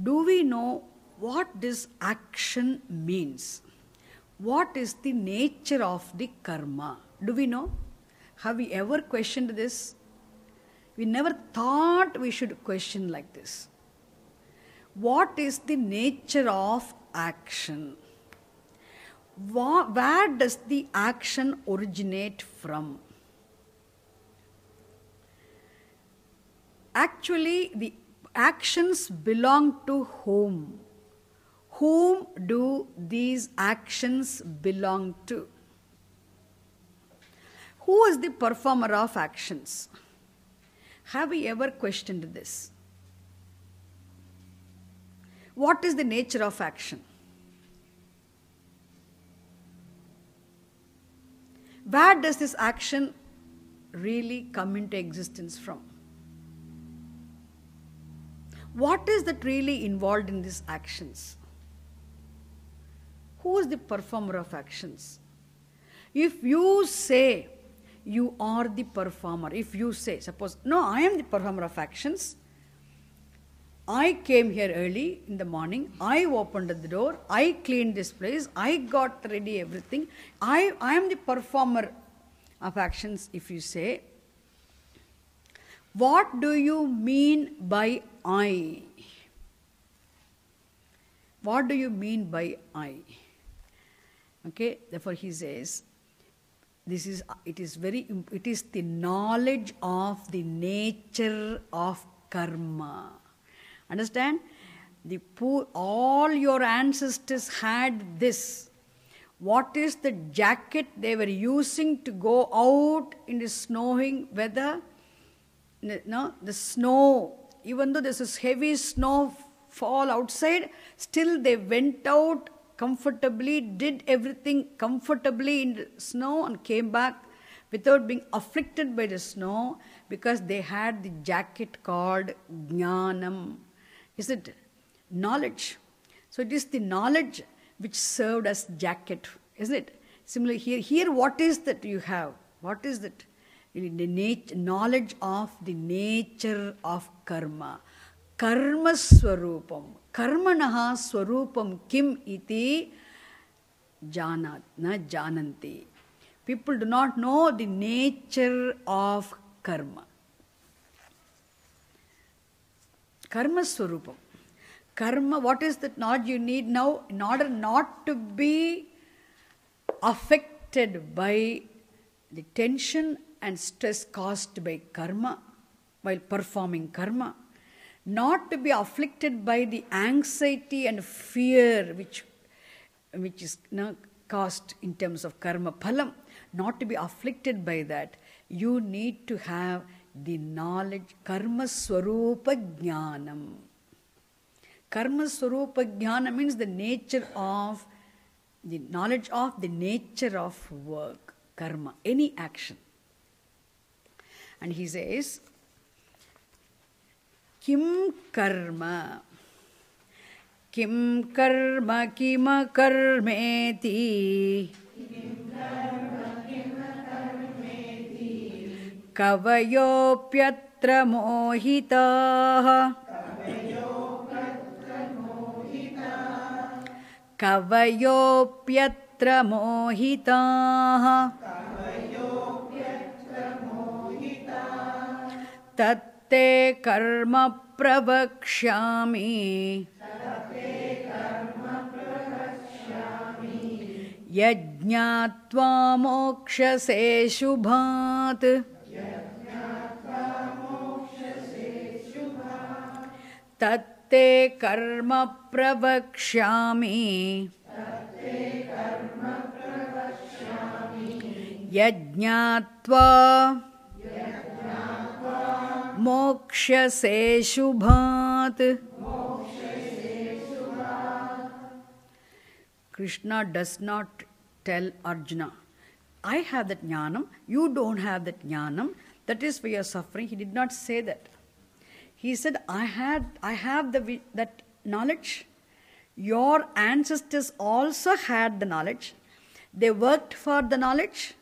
Do we know what this action means? What is the nature of the karma? Do we know? Have we ever questioned this? We never thought we should question like this. What is the nature of action? Where does the action originate from? Actually, the actions belong to whom? Whom do these actions belong to? Who is the performer of actions? Have we ever questioned this? What is the nature of action? Where does this action really come into existence from? What is that really involved in these actions? Who is the performer of actions? If you say you are the performer, if you say, suppose, no, I am the performer of actions, I came here early in the morning, I opened the door, I cleaned this place, I got ready everything, I am the performer of actions, if you say, what do you mean by I? What do you mean by I? Okay, therefore he says, it is the knowledge of the nature of karma. Understand? All your ancestors had this. What is the jacket they were using to go out in the snowing weather? No, the snow, even though there's this heavy snow fall outside, still they went out comfortably, did everything comfortably in the snow and came back without being afflicted by the snow, because they had the jacket called jnanam. Is it knowledge? So it is the knowledge which served as jacket, isn't it? Similarly here what is that you have? What is that? The knowledge of the nature of karma. Karma swarupam. Karmanaha swarupam kim iti janat, na jananti. People do not know the nature of karma. Karma swarupam. Karma, what is that knowledge you need now in order not to be affected by the tension and stress caused by karma? while performing karma. Not to be afflicted by the anxiety and fear which is caused in terms of karma phalam. Not to be afflicted by that. You need to have the knowledge, karma swarupa jnanam. Karma swarupa jnana means the nature of, the knowledge of the nature of work, karma, any action. And he says, Kim karma, kima karmeti, kavayopyatra mohitaha, kavayopyatra mohitaha, tatte karma pravakshyami, yajñātvā mokṣase shubhāt, tatte karma pravakshyami, yajñātvā mokṣase shubhāt. Krishna does not tell Arjuna, I have that jnanam, you don't have that jnanam, that is why you are suffering. He did not say that. He said, I have that knowledge. Your ancestors also had the knowledge. They worked for the knowledge.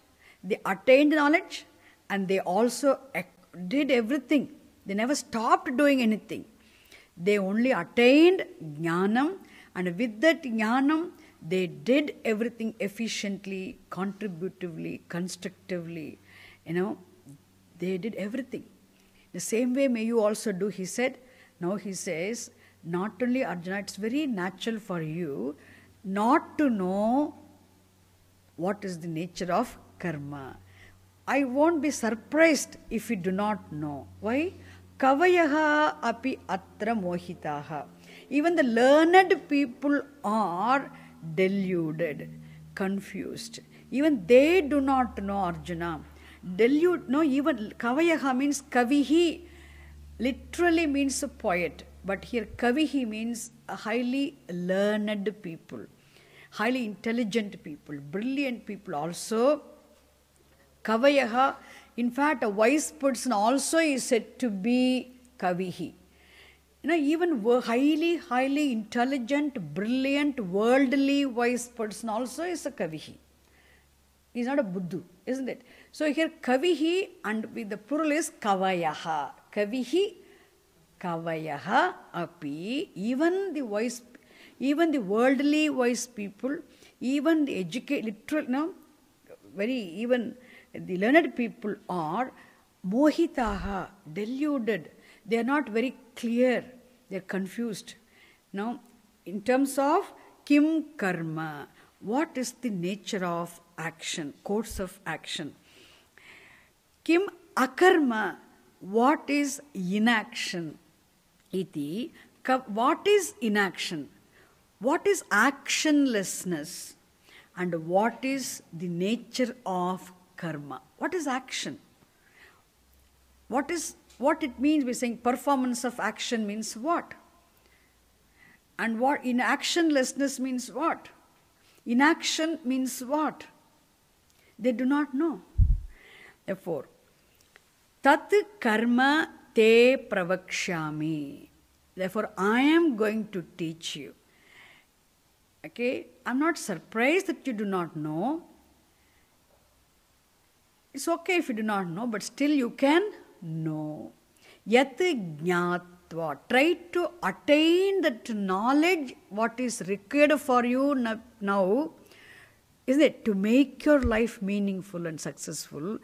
They attained the knowledge. And they also did everything. They never stopped doing anything. They only attained jnanam. And with that jnanam, they did everything efficiently, contributively, constructively. They did everything. The same way may you also do, he said. Now he says, not only Arjuna, it's very natural for you not to know what is the nature of karma. I won't be surprised if you do not know. Why? Kavayaha api atra mohitaha. Even the learned people are deluded, confused. Even they do not know, Arjuna. Even Kavayaha means Kavihi, literally means a poet. But here Kavihi means a highly learned people, highly intelligent people, brilliant people also. Kavayaha, in fact, a wise person also is said to be Kavihi. Even highly intelligent, brilliant, worldly wise person also is a Kavihi. He's not a Buddhu, isn't it? So here Kavihi, and with the plural is Kavayaha. Kavihi, Kavayaha api, even the worldly wise people, even the even the learned people are mohitaha, deluded. They are not very clear. They are confused. Now, in terms of kim karma, what is the nature of action, course of action? Kim akarma, what is inaction? Iti, what is inaction? What is actionlessness? And what is the nature of karma? What is action? What it means? We're saying performance of action means what? And what inactionlessness means what? Inaction means what? They do not know. Therefore, tat karma te pravakshami. Therefore, I am going to teach you. Okay? I'm not surprised that you do not know. It's okay if you do not know, but still you can know. Yat jnatva. Try to attain that knowledge, what is required for you now, isn't it? To make your life meaningful and successful,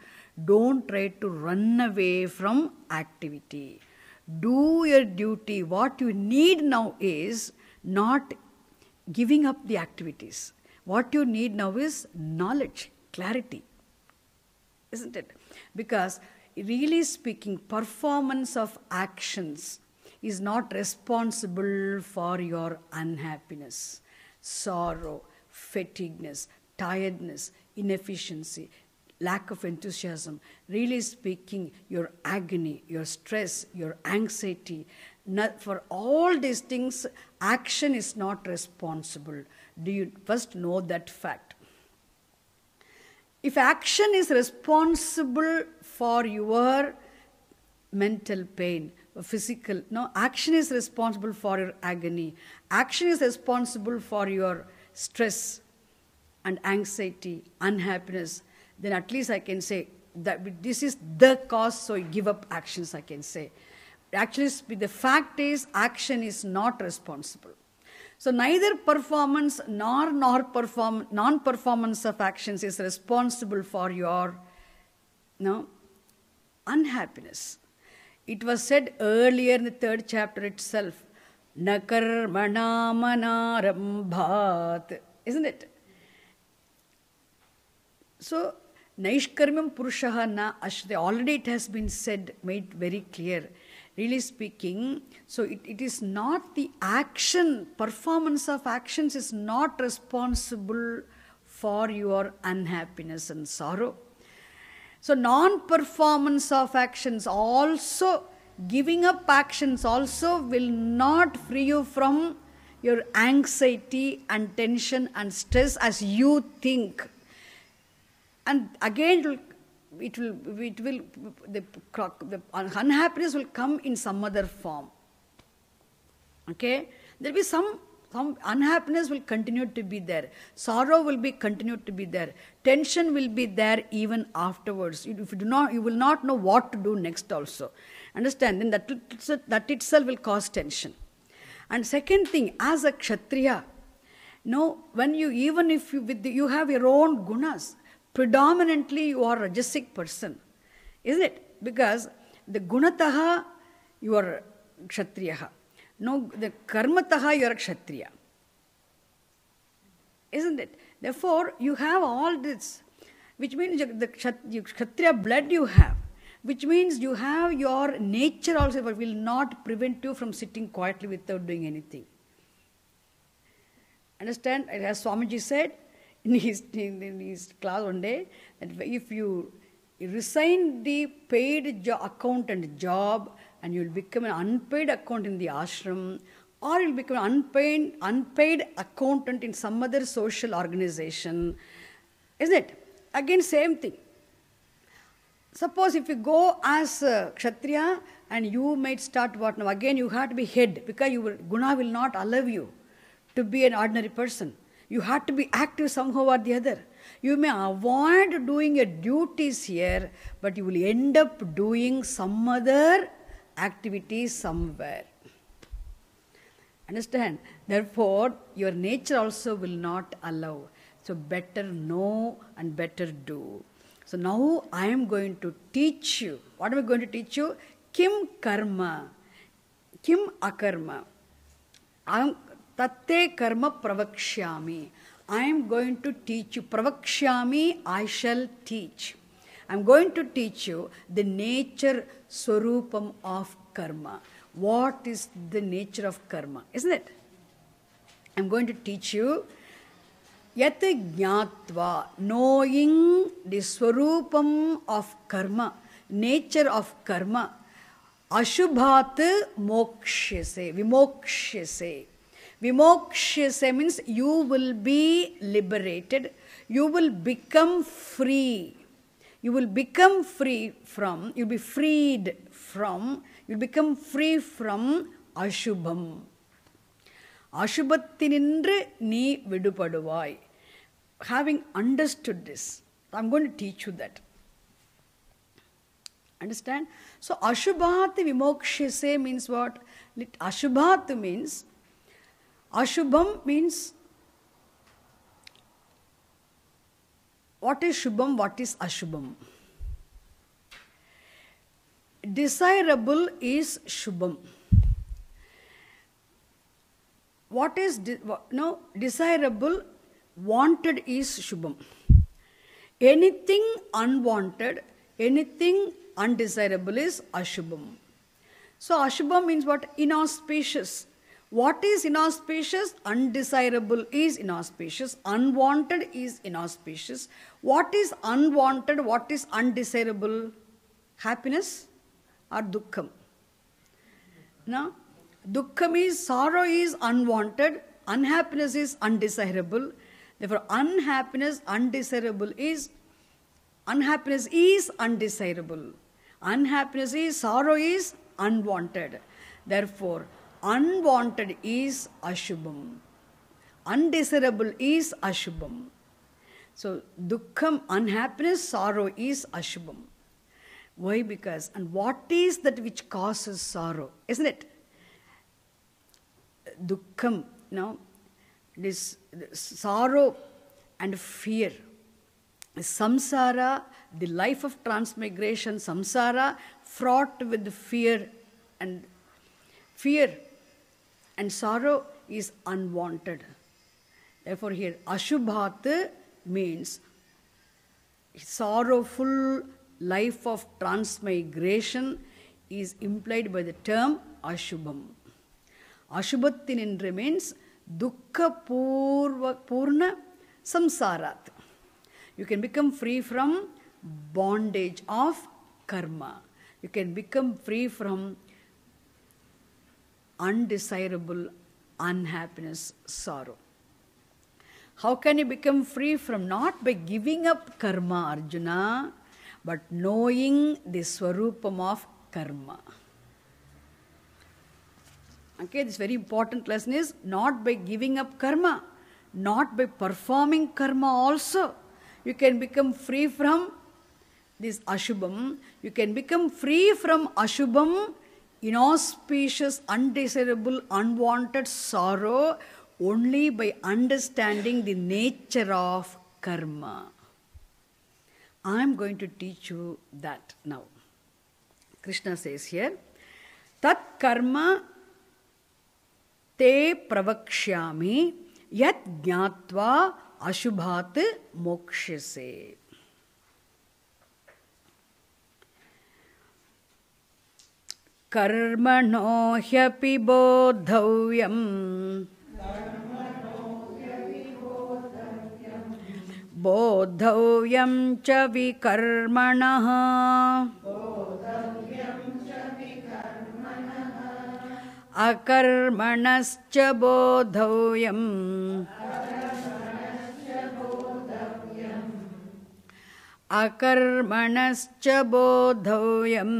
don't try to run away from activity. Do your duty. What you need now is not giving up the activities. What you need now is knowledge, clarity. Isn't it? Because really speaking, performance of actions is not responsible for your unhappiness, sorrow, fatigueness, tiredness, inefficiency, lack of enthusiasm. Really speaking, your agony, your stress, your anxiety, for all these things, action is not responsible. Do you first know that fact? If action is responsible for your mental pain, physical, no, action is responsible for your agony. Action is responsible for your stress and anxiety, unhappiness. Then at least I can say that this is the cause, so you give up actions, I can say. Actually, the fact is, action is not responsible. So neither performance nor non-performance of actions is responsible for your unhappiness. It was said earlier in the 3rd chapter itself, na karmana manarambhat, isn't it? So, naishkarmyam purushaha na ashrite. Already it has been said, made very clear. Really speaking, so it is not the action, performance of actions is not responsible for your unhappiness and sorrow. So non-performance of actions also, giving up actions also will not free you from your anxiety and tension and stress as you think. And again, the unhappiness will come in some other form. Okay? There will be some unhappiness will continue to be there. Sorrow will be continued to be there. Tension will be there even afterwards. If you do not, you will not know what to do next also. Understand? Then that itself will cause tension. And second thing, as a Kshatriya, when you, even if you have your own gunas, predominantly you are a Rajasic person, isn't it? Because the Gunataha you are Kshatriyaha. No, the Karmataha you are Kshatriya. Isn't it? Therefore, you have all this, which means the Kshatriya blood you have, which means you have your nature also, but will not prevent you from sitting quietly without doing anything. Understand? As Swamiji said, in his class one day, that if you resign the paid accountant job and you will become an unpaid accountant in the ashram, or you will become an unpaid accountant in some other social organization, isn't it? Again, same thing. Suppose if you go as a Kshatriya and you might start what now? Again, you have to be head, because Guna will not allow you to be an ordinary person. You have to be active somehow or the other. You may avoid doing your duties here, but you will end up doing some other activity somewhere. Understand? Therefore, your nature also will not allow. So better know and better do. So now I am going to teach you. What am I going to teach you? Kim karma, kim akarma. Tatte karma pravakshyami. I am going to teach you. Pravakshyami, I shall teach. I am going to teach you the nature, swarupam of karma. What is the nature of karma? Isn't it? I am going to teach you yat jnatva, knowing the swarupam of karma, nature of karma. Ashubhat mokshyase, vimokshyase. Vimokshyase means you will be liberated, you will become free. You will become free from, you'll be freed from, you'll become free from Ashubham. Ashubhattinindru nee vidupaduvai. Having understood this, I'm going to teach you that. Understand? So Ashubhat vimokshyase means what? Ashubhat means, Ashubham means, what is Shubham, what is Ashubham? Desirable is Shubham. What is, desirable, wanted is Shubham. Anything unwanted, anything undesirable is Ashubham. So Ashubham means what? Inauspicious. What is inauspicious? Undesirable is inauspicious. Unwanted is inauspicious. What is unwanted? What is undesirable? Happiness or dukkham? No? Dukkham is, sorrow is unwanted. Unhappiness is undesirable. Therefore, unhappiness is undesirable. Unhappiness is, sorrow is unwanted. Therefore, unwanted is Ashubham. Undesirable is Ashubham. So, dukkham, unhappiness, sorrow is Ashubham. Why? Because, and what is that which causes sorrow? Isn't it? Dukkham, this sorrow and fear. Samsara, the life of transmigration, samsara, fraught with fear and sorrow is unwanted. Therefore, here Ashubhat means sorrowful life of transmigration is implied by the term Ashubham. Ashubhatin means dukkha purna samsarat. You can become free from bondage of karma. You can become free from undesirable unhappiness, sorrow. How can you become free from? Not by giving up karma, Arjuna, but knowing the swarupam of karma. Okay, this very important lesson is not by giving up karma, not by performing karma also. You can become free from this Ashubham. You can become free from Ashubham, inauspicious, undesirable, unwanted sorrow only by understanding the nature of karma. I am going to teach you that now. Krishna says here, Tat karma te pravakshyami yat jnatva ashubhat mokshase. Karmano hyapi bodhavyam bodhavyam cha vikarmanah akarmanascha bodhavyam akarmanascha bodhavyam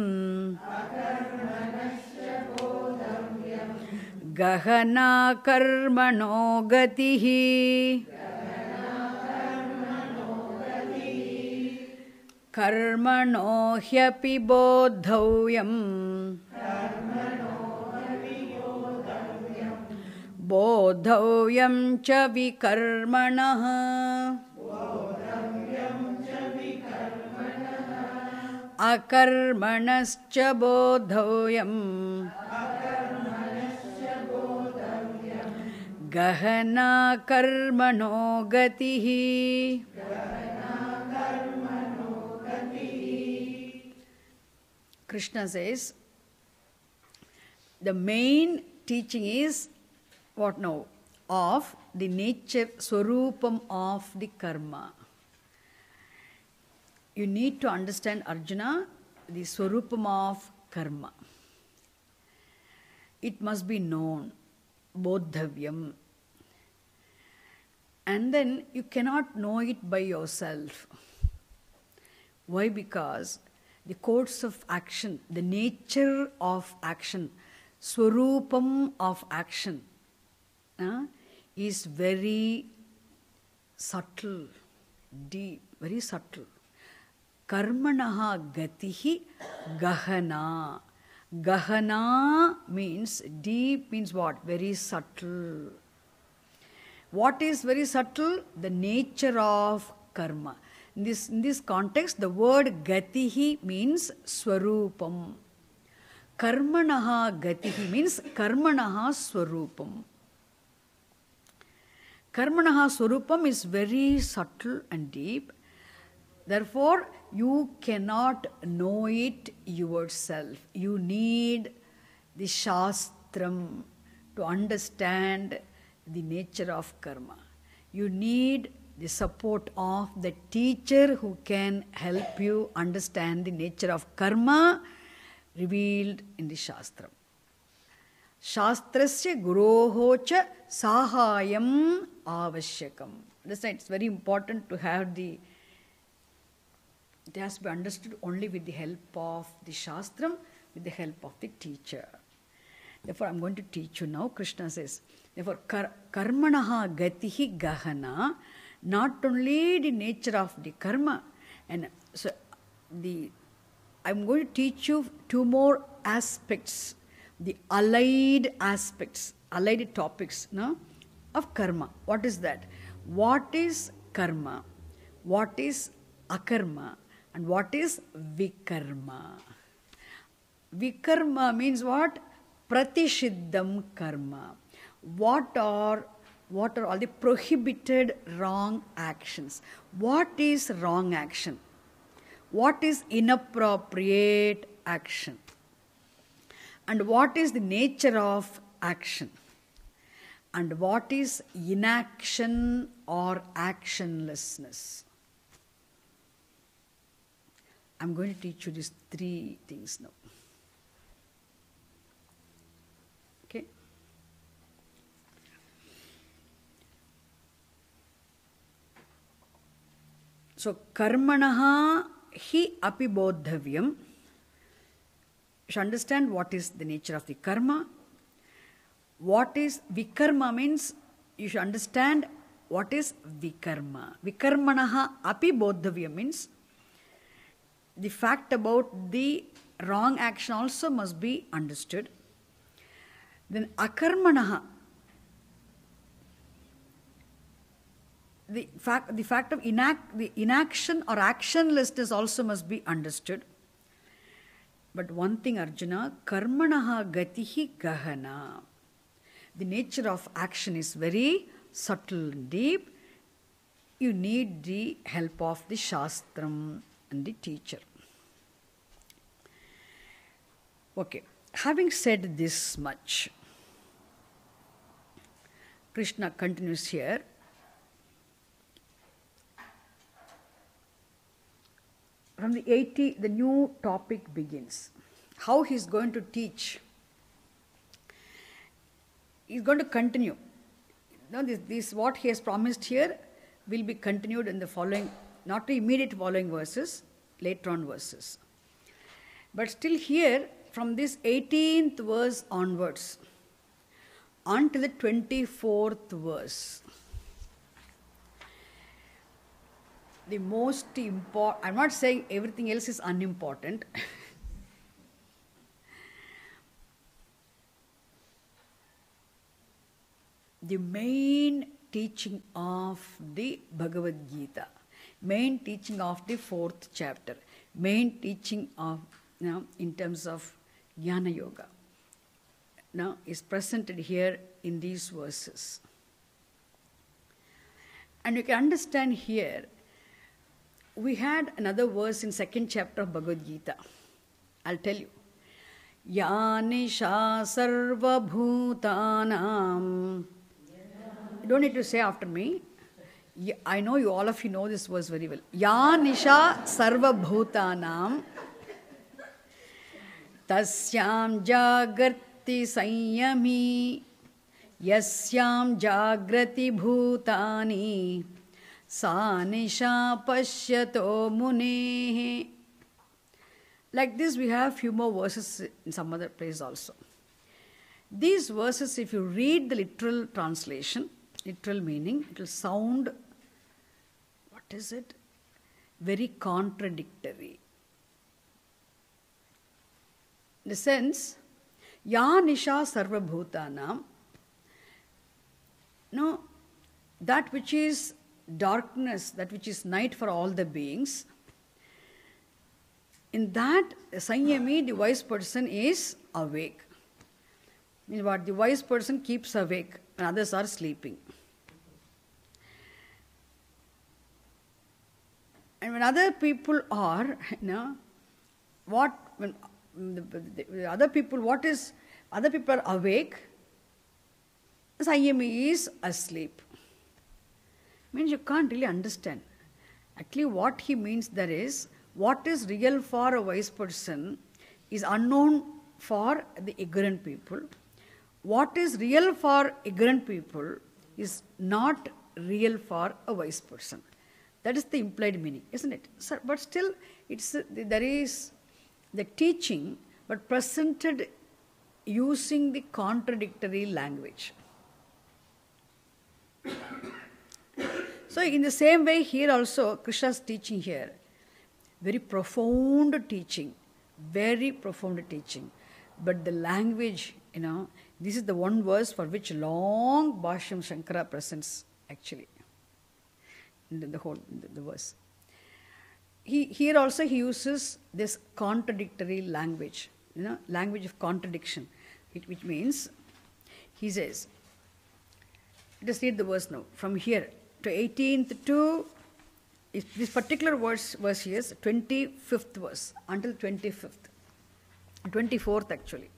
gahana karmano gatihi karmano hyapi bodhavyam bodhavyam cha vikarmanah akarmanascha bodhavyam gahana karmano gatihi. Krishna says, the main teaching is what now? Of the nature, swarupam of the karma. You need to understand, Arjuna, the swarupam of karma. It must be known, bodhavyam. And then you cannot know it by yourself. Why? Because the course of action, the nature of action, swarupam of action is very subtle, deep, very subtle. Karmanaha gatihi gahana. Gahana means deep, means what? Very subtle. What is very subtle? The nature of karma. In this context, the word gatihi means swarupam. Karmanaha gatihi means karmanaha swarupam. Karmanaha swarupam is very subtle and deep. Therefore, you cannot know it yourself. You need the Shastram to understand the nature of karma. You need the support of the teacher who can help you understand the nature of karma revealed in the Shastram. Shastrasya guroho cha sahayam avashyakam. Understand? It's very important to have it has to be understood only with the help of the Shastram, with the help of the teacher. Therefore, I'm going to teach you now. Krishna says, therefore, karmanaha gatihi gahana, not only the nature of the karma, and so I'm going to teach you two more aspects, the allied aspects, allied topics of karma. What is that? What is karma? What is akarma? And what is vikarma? Vikarma means what? Pratishiddham karma. What are all the prohibited wrong actions? What is wrong action? What is inappropriate action? And what is the nature of action? And what is inaction or actionlessness? I'm going to teach you these three things now. Okay? So, karmanaha hi api bodhavyam. You should understand what is the nature of the karma. What is vikarma means you should understand what is vikarma. Vikarmanaha api bodhavyam means the fact about the wrong action also must be understood. Then akarmanaha, the fact of the inaction or actionlessness also must be understood. But one thing, Arjuna, karmanaha gatihi gahana. The nature of action is very subtle and deep. You need the help of the Shastram and the teacher. Okay, having said this much, Krishna continues here. From the 80, the new topic begins. How he is going to teach. He is going to continue. This what he has promised here will be continued in the following, not the immediate following verses, later on verses. But still here, from this 18th verse onwards, until the 24th verse, the most important, I'm not saying everything else is unimportant. The main teaching of the Bhagavad Gita, main teaching of the 4th chapter, main teaching of, in terms of Jnana Yoga, is presented here in these verses. And you can understand here, we had another verse in 2nd chapter of Bhagavad Gita. I'll tell you. Yanisha sarva bhutanam. You don't need to say after me. I know you, all of you know this verse very well. Yanisha sarva bhutanam tasyam jagrati sanyami yasyam jagrati bhutani sanisha pashyato munehe. Like this, we have few more verses in some other place also. These verses, if you read the literal translation, literal meaning, it will sound, what is it? Very contradictory. In the sense, Ya Nisha Sarva Bhutanam, that which is darkness, that which is night for all the beings, in that, Sanyami, the wise person, is awake. Means what? The wise person keeps awake and others are sleeping. And when other people are, when the other people, other people are awake, Sayami is asleep. Means you can't really understand. Actually, what he means there is, what is real for a wise person is unknown for the ignorant people. What is real for ignorant people is not real for a wise person. That is the implied meaning, isn't it? So, but still, there is the teaching, but presented using the contradictory language. So in the same way, here also, Krishna's teaching here, very profound teaching, very profound teaching. But the language, this is the one verse for which long Bhashyam Shankara presents, actually, in the whole the verse. Here also he uses this contradictory language, language of contradiction, which means, he says, let us read the verse now, from here to 18th to, this particular verse here is 25th verse, until 25th, 24th actually.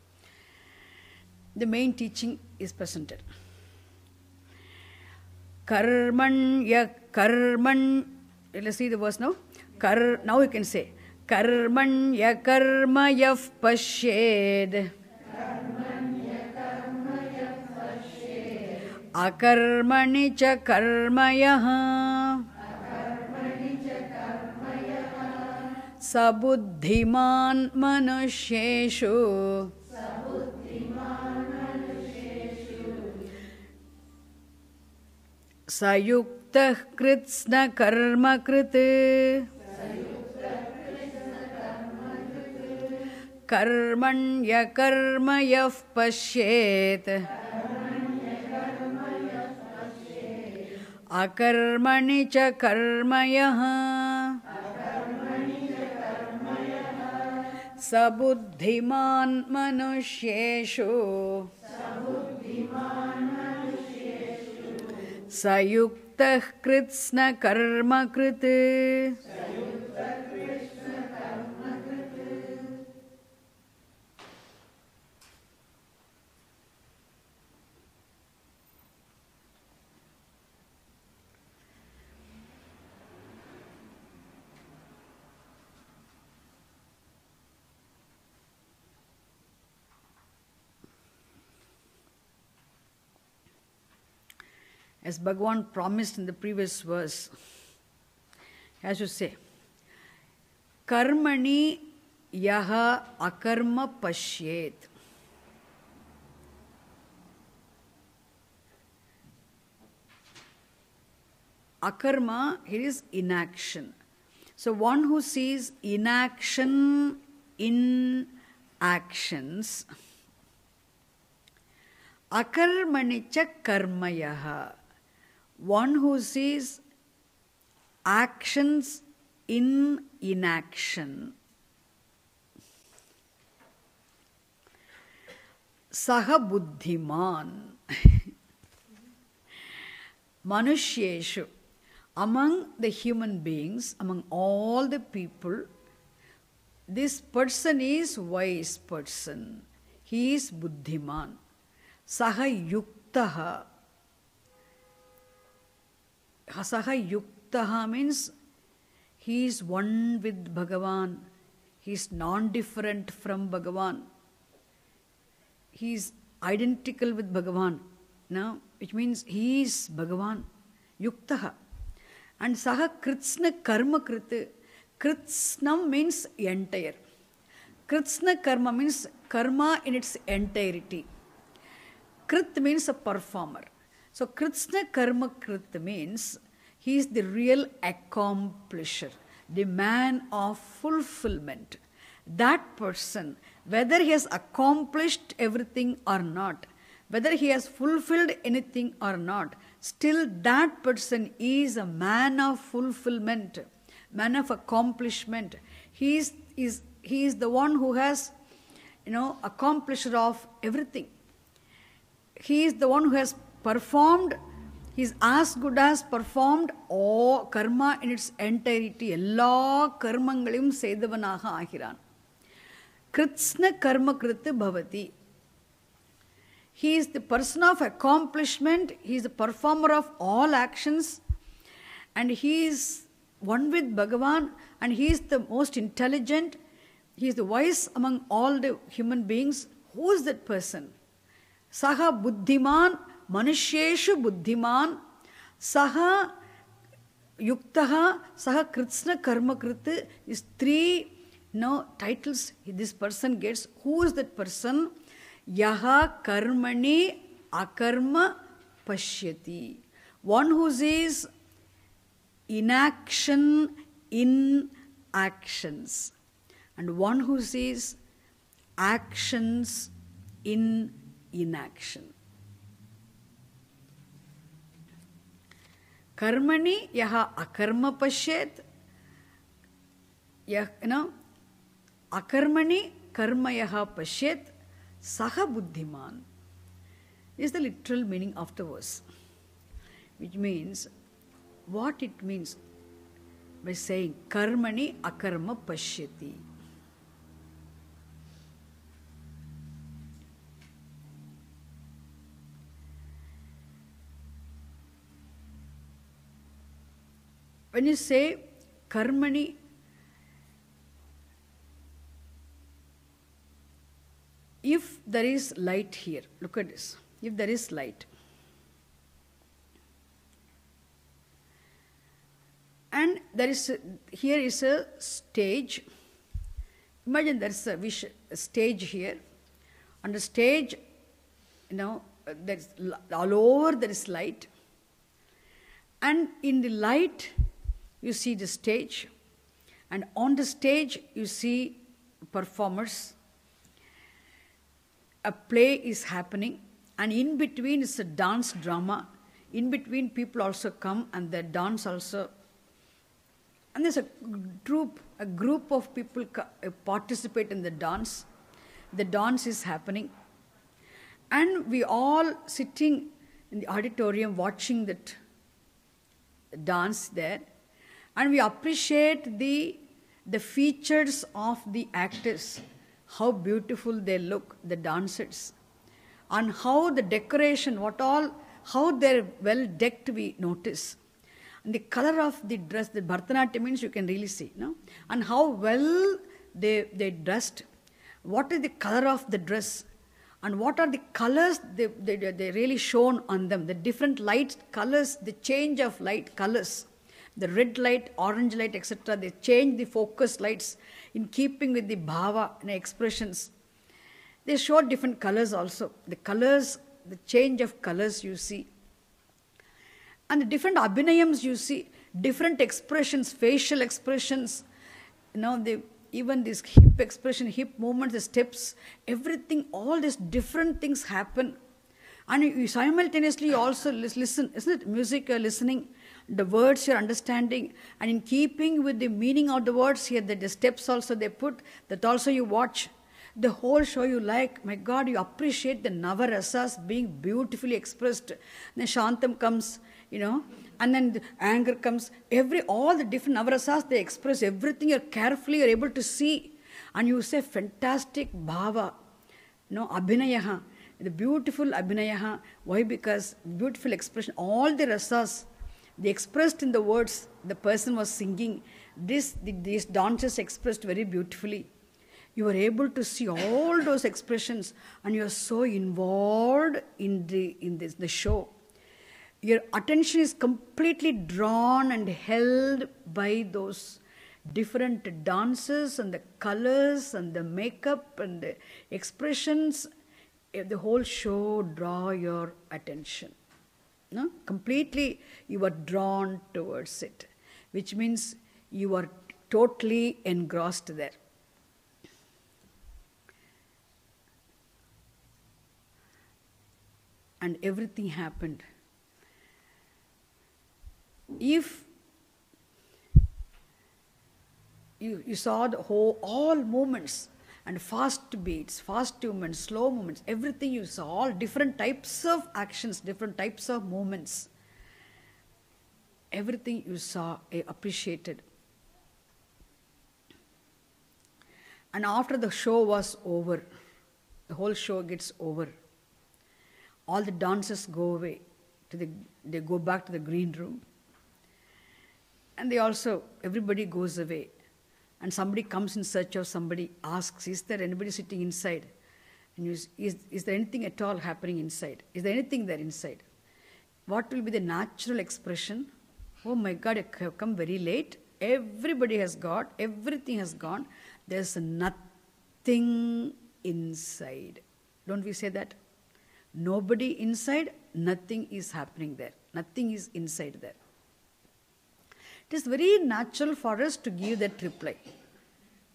The main teaching is presented. Let's see the verse now. Now you can say, Karmanya karma yav pashed. Akarmani cha karmayah. Sabuddhiman manusheshu. Sayuktah kritsna karma kriti. Karmanya karma yav pashet. Akarmani cha karmayah. Sabuddhiman manusheshu. Sayuktah kritsna karma kriti. As Bhagavan promised in the previous verse, as you say, Karmani yaha akarma pashyet. Akarma, here is inaction. So one who sees inaction in actions, akarmanicha karmayaha. One who sees actions in inaction. Saha buddhiman. Manushyeshu. Among the human beings, among all the people, this person is wise person. He is buddhiman. Saha yuktaha. Saha yuktaha means he is one with Bhagavan. He is non-different from Bhagavan. He is identical with Bhagavan. Now, which means he is Bhagavan. Yuktaha. And saha kritsna karma kriti. Kritsnam means entire. Kritsna karma means karma in its entirety. Krit means a performer. So kritsna karma krit means he is the real accomplisher, the man of fulfillment. That person, whether he has accomplished everything or not, whether he has fulfilled anything or not, still that person is a man of fulfillment, man of accomplishment. He is the one who has, accomplished of everything. He is the one who has performed He is as good as performed all karma in its entirety. எல்லா கர்மங்களையும் செய்தவனாக ஆகிறான். கிருத்ஸ்ன கர்ம கிருத்து பவதி. He is the person of accomplishment. He is the performer of all actions. And he is one with Bhagavan. And he is the most intelligent. He is the wise among all the human beings. Who is that person? Saha buddhiman, manusheshu buddhiman, saha yuktaha, saha kritsna karma kriti. Is three titles this person gets. Who is that person? Yaha karmani akarma pashyati. One who sees inaction in actions. And one who sees actions in inaction. Karmani yaha akarma pashyat. Akarmani karma yaha pashyat. Saha buddhiman is the literal meaning of the verse. Which means, what it means by saying karmani akarma pashyati. When you say karmani, if there is light here, look at this. If there is light, and there is here is a stage. Imagine there is a stage here. On the stage, there's all over there is light. And in the light, you see the stage. And on the stage, you see performers. A play is happening. And in between is a dance drama. In between, people also come and they dance also. And there's a group of people participate in the dance. The dance is happening. And we all sitting in the auditorium watching that dance there. And we appreciate the features of the actors, how beautiful they look, the dancers. And how the decoration, how they're well decked, we notice. And the color of the dress, the Bharatanatyam means you can really see, and how well they dressed. What is the color of the dress? And what are the colors they really shown on them? The different light colors, the change of light colors. The red light, orange light, etc. They change the focus lights in keeping with the bhava and expressions. They show different colors also. The colors, the change of colors you see. And the different abhinayams you see, different expressions, facial expressions, even this hip expression, hip movements, the steps, everything, all these different things happen. And you simultaneously also listen, isn't it? Music you're listening, the words you're understanding, and in keeping with the meaning of the words here, the steps also they put, that also you watch. The whole show you like, my God, you appreciate the Navarasas being beautifully expressed. Then Shantam comes, and then the anger comes. All the different Navarasas, they express everything. You're able to see. And you say, fantastic bhava, abhinayaha, the beautiful abhinayaha. Why? Because beautiful expression, all the rasas, they expressed in the words the person was singing. These dancers expressed very beautifully. You are able to see all those expressions, and you are so involved in the show. Your attention is completely drawn and held by those different dances and the colors and the makeup and the expressions. The whole show draw your attention. Completely you are drawn towards it, which means you are totally engrossed there. And everything happened. If you saw the whole, all movements, and fast beats, fast movements, slow movements, everything you saw, all different types of actions, different types of movements. Everything you saw, appreciated. And after the show was over, the whole show gets over, all the dancers go away, they go back to the green room. And everybody goes away. And somebody comes in search of somebody, asks, is there anybody sitting inside? And is there anything at all happening inside? Is there anything there inside? What will be the natural expression? Oh my God, I have come very late. Everybody has got, everything has gone. There's nothing inside. Don't we say that? Nobody inside, nothing is happening there. Nothing is inside there. It is very natural for us to give that reply.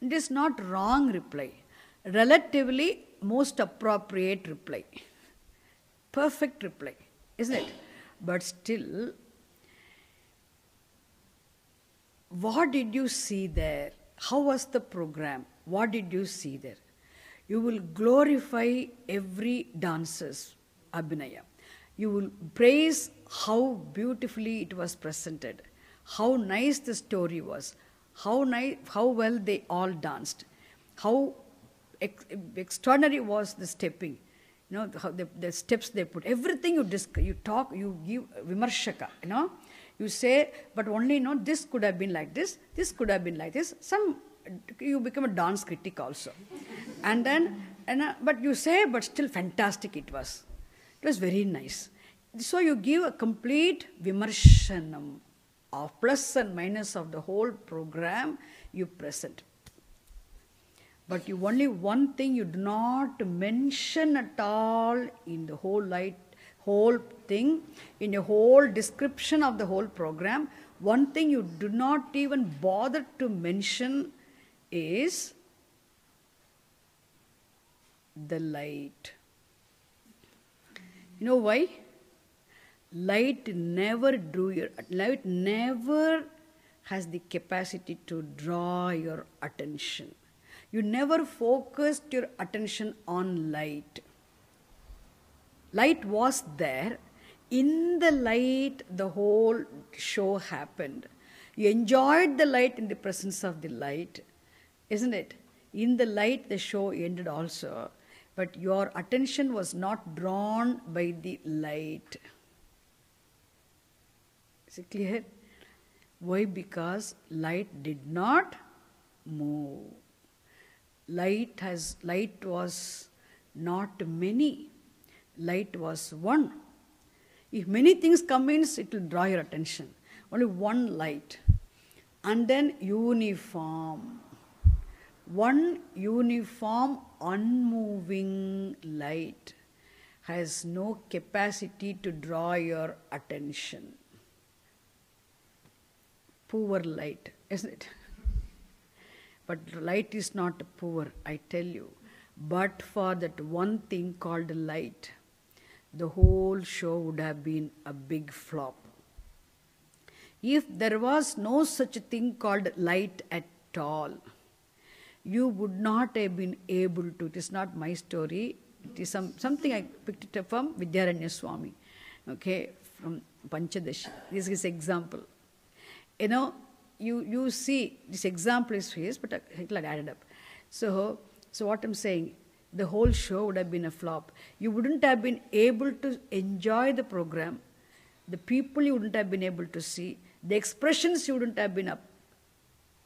It is not wrong reply. Relatively most appropriate reply. Perfect reply, isn't it? But still, what did you see there? How was the program? What did you see there? You will glorify every dancer's abhinaya. You will praise how beautifully it was presented, how nice the story was, how well they all danced, how extraordinary was the stepping, how the steps they put. Everything you talk, you give vimarshaka, you say, but only this could have been like this could have been like this. You become a dance critic also. But you say, but still fantastic it was. It was very nice. So you give a complete vimarshanam of plus and minus of the whole program you present. But you only one thing you do not mention at all in the whole thing, in a whole description of the whole program. One thing you do not even bother to mention is the light. You know why? Light never has the capacity to draw your attention. You never focused your attention on light. Light was there. In the light, the whole show happened. You enjoyed the light in the presence of the light, isn't it? In the light, the show ended also. But your attention was not drawn by the light. Is it clear? Why? Because light did not move. Light was not many. Light was one. If many things come in, it will draw your attention. Only one light. And then uniform. One uniform, unmoving light has no capacity to draw your attention. Poor light, isn't it? But light is not poor, I tell you. But for that one thing called light, the whole show would have been a big flop. If there was no such thing called light at all, you would not have been able to. It is not my story. It is something I picked it up from Vidyaranya Swami, from Panchadashi. This is his example. You see, this example is his, but I added up. So what I'm saying, the whole show would have been a flop. You wouldn't have been able to enjoy the program. The people you wouldn't have been able to see. The expressions you wouldn't have been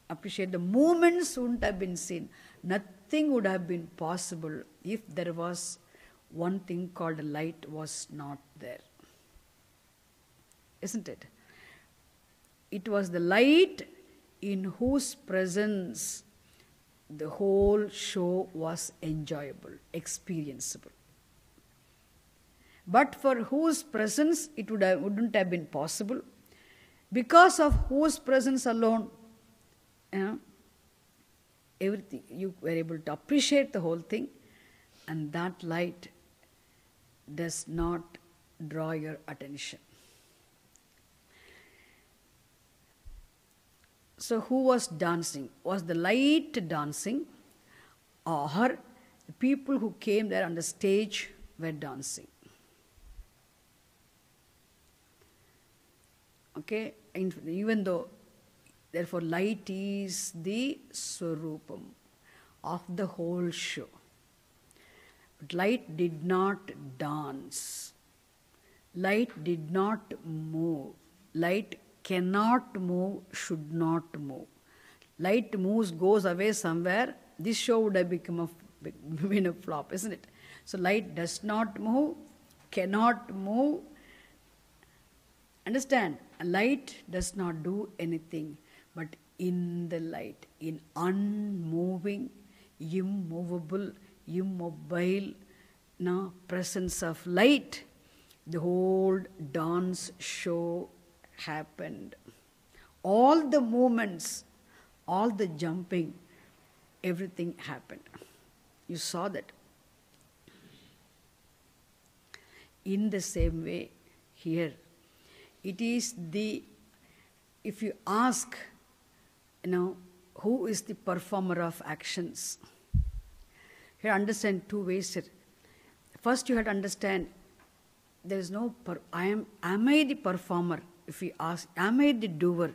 appreciate. The movements wouldn't have been seen. Nothing would have been possible if there was one thing called light was not there. Isn't it? It was the light in whose presence the whole show was enjoyable, experienceable. But for whose presence it wouldn't have been possible, because of whose presence alone, everything, you were able to appreciate the whole thing, and that light does not draw your attention. So who was dancing? Was the light dancing, or the people who came there on the stage were dancing? Okay, even though, therefore, light is the Swarupam of the whole show. But light did not dance. Light did not move. Light cannot move, should not move. Light moves, goes away somewhere. This show would have been a flop, isn't it? So light does not move, cannot move. Understand? Light does not do anything, but in the light, in unmoving, immovable, immobile presence of light, the whole dance show happened. All the movements, all the jumping, everything happened. You saw that. In the same way, here, it is if you ask, who is the performer of actions? You understand two ways here. First, you have to understand there is no, am I the performer? If we ask, am I the doer?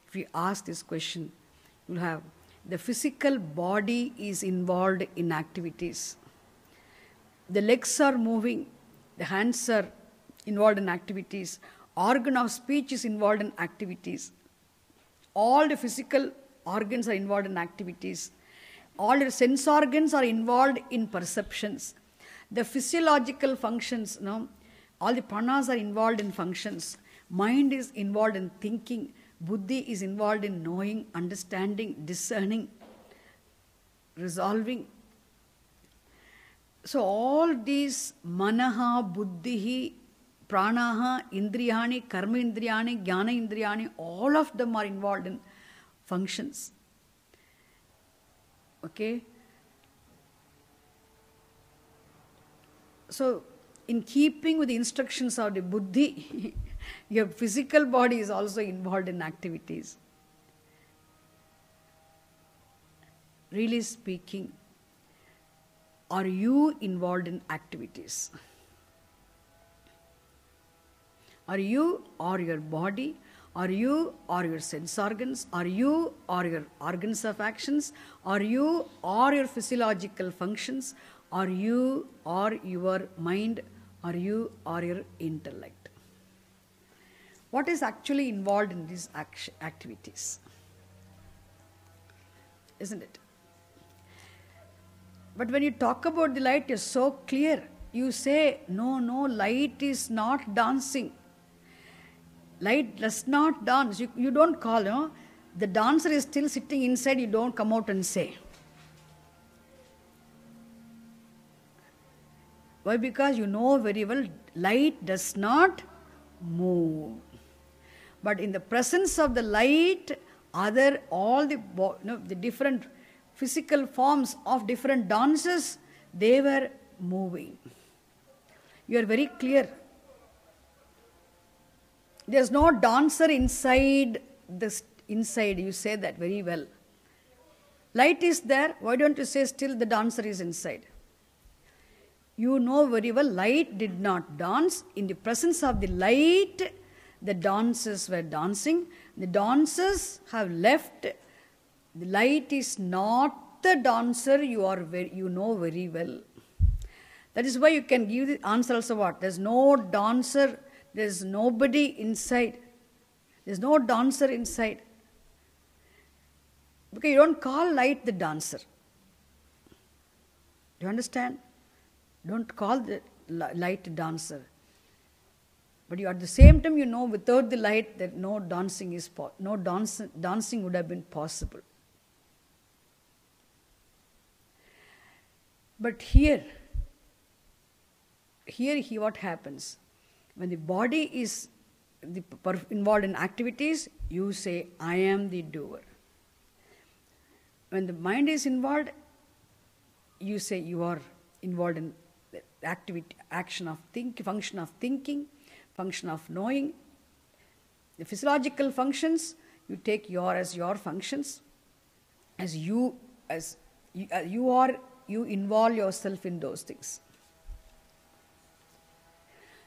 If you ask this question, you'll have the physical body is involved in activities. The legs are moving, the hands are involved in activities, organ of speech is involved in activities. All the physical organs are involved in activities. All the sense organs are involved in perceptions. The physiological functions, all the pranas are involved in functions. Mind is involved in thinking. Buddhi is involved in knowing, understanding, discerning, resolving. So all these manaha, buddhihi, pranaha, indriyani, karma indriyani, jnana indriyani, all of them are involved in functions. Okay? So, in keeping with the instructions of the buddhi, your physical body is also involved in activities. Really speaking, are you involved in activities? Are you or your body? Are you or your sense organs? Are you or your organs of actions? Are you or your physiological functions? Are you or your mind? Are you or your intellect? What is actually involved in these activities? Isn't it? But when you talk about the light, you're so clear. You say, no, light is not dancing. Light does not dance. You don't call, the dancer is still sitting inside, you don't come out and say. Why? Because you know very well, light does not move. But in the presence of the light, all the different physical forms of different dances, they were moving. You are very clear. There's no dancer inside inside. You say that very well. Light is there. Why don't you say still the dancer is inside? You know very well light did not dance. In the presence of the light, the dancers were dancing. The dancers have left. The light is not the dancer. You know very well. That is why you can give the answer also what? There's no dancer. There's nobody inside. There's no dancer inside. Because you don't call light the dancer. Do you understand? Don't call the light dancer. But at the same time, you know without the light that no dancing would have been possible. But here what happens? When the body is involved in activities, you say, I am the doer. When the mind is involved, you say you are involved in the function of thinking, function of knowing. The physiological functions, you take as your functions. You involve yourself in those things.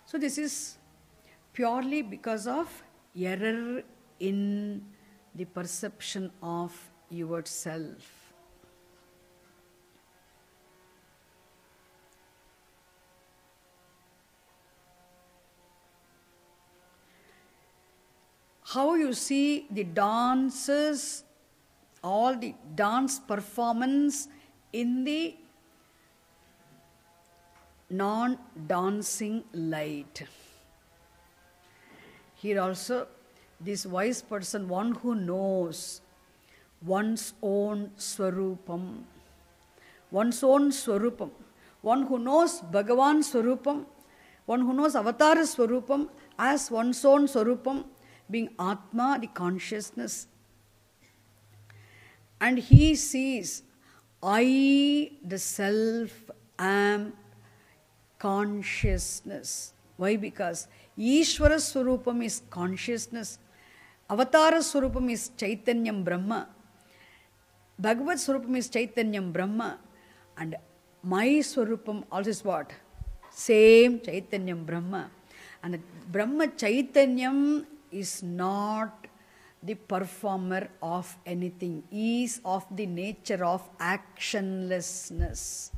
So this is purely because of error in the perception of yourself. How you see the dances, all the dance performance in the non-dancing light. Here also, this wise person, one who knows one's own Swarupam, one who knows Bhagavan Swarupam, one who knows Avatar Swarupam as one's own Swarupam, being Atma, the consciousness. And he sees, I, the self, am consciousness. Why? Because Ishvara Swarupam is consciousness, Avatara Swarupam is Chaitanyam Brahma, Bhagavad Swarupam is Chaitanyam Brahma, and my Swarupam also is what? Same Chaitanyam Brahma. And the Brahma Chaitanyam is not the performer of anything, is of the nature of actionlessness.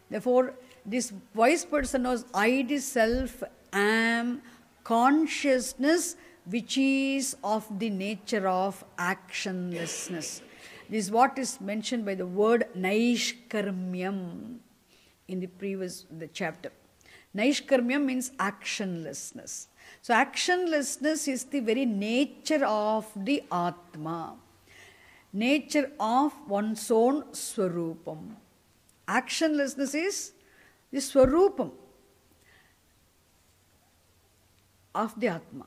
Therefore, this wise person knows, I, the self, am consciousness which is of the nature of actionlessness. This is what is mentioned by the word Naishkarmyam in the previous chapter. Naishkarmyam means actionlessness. So actionlessness is the very nature of the Atma, nature of one's own Swarupam. Actionlessness is the Swarupam of the Atma,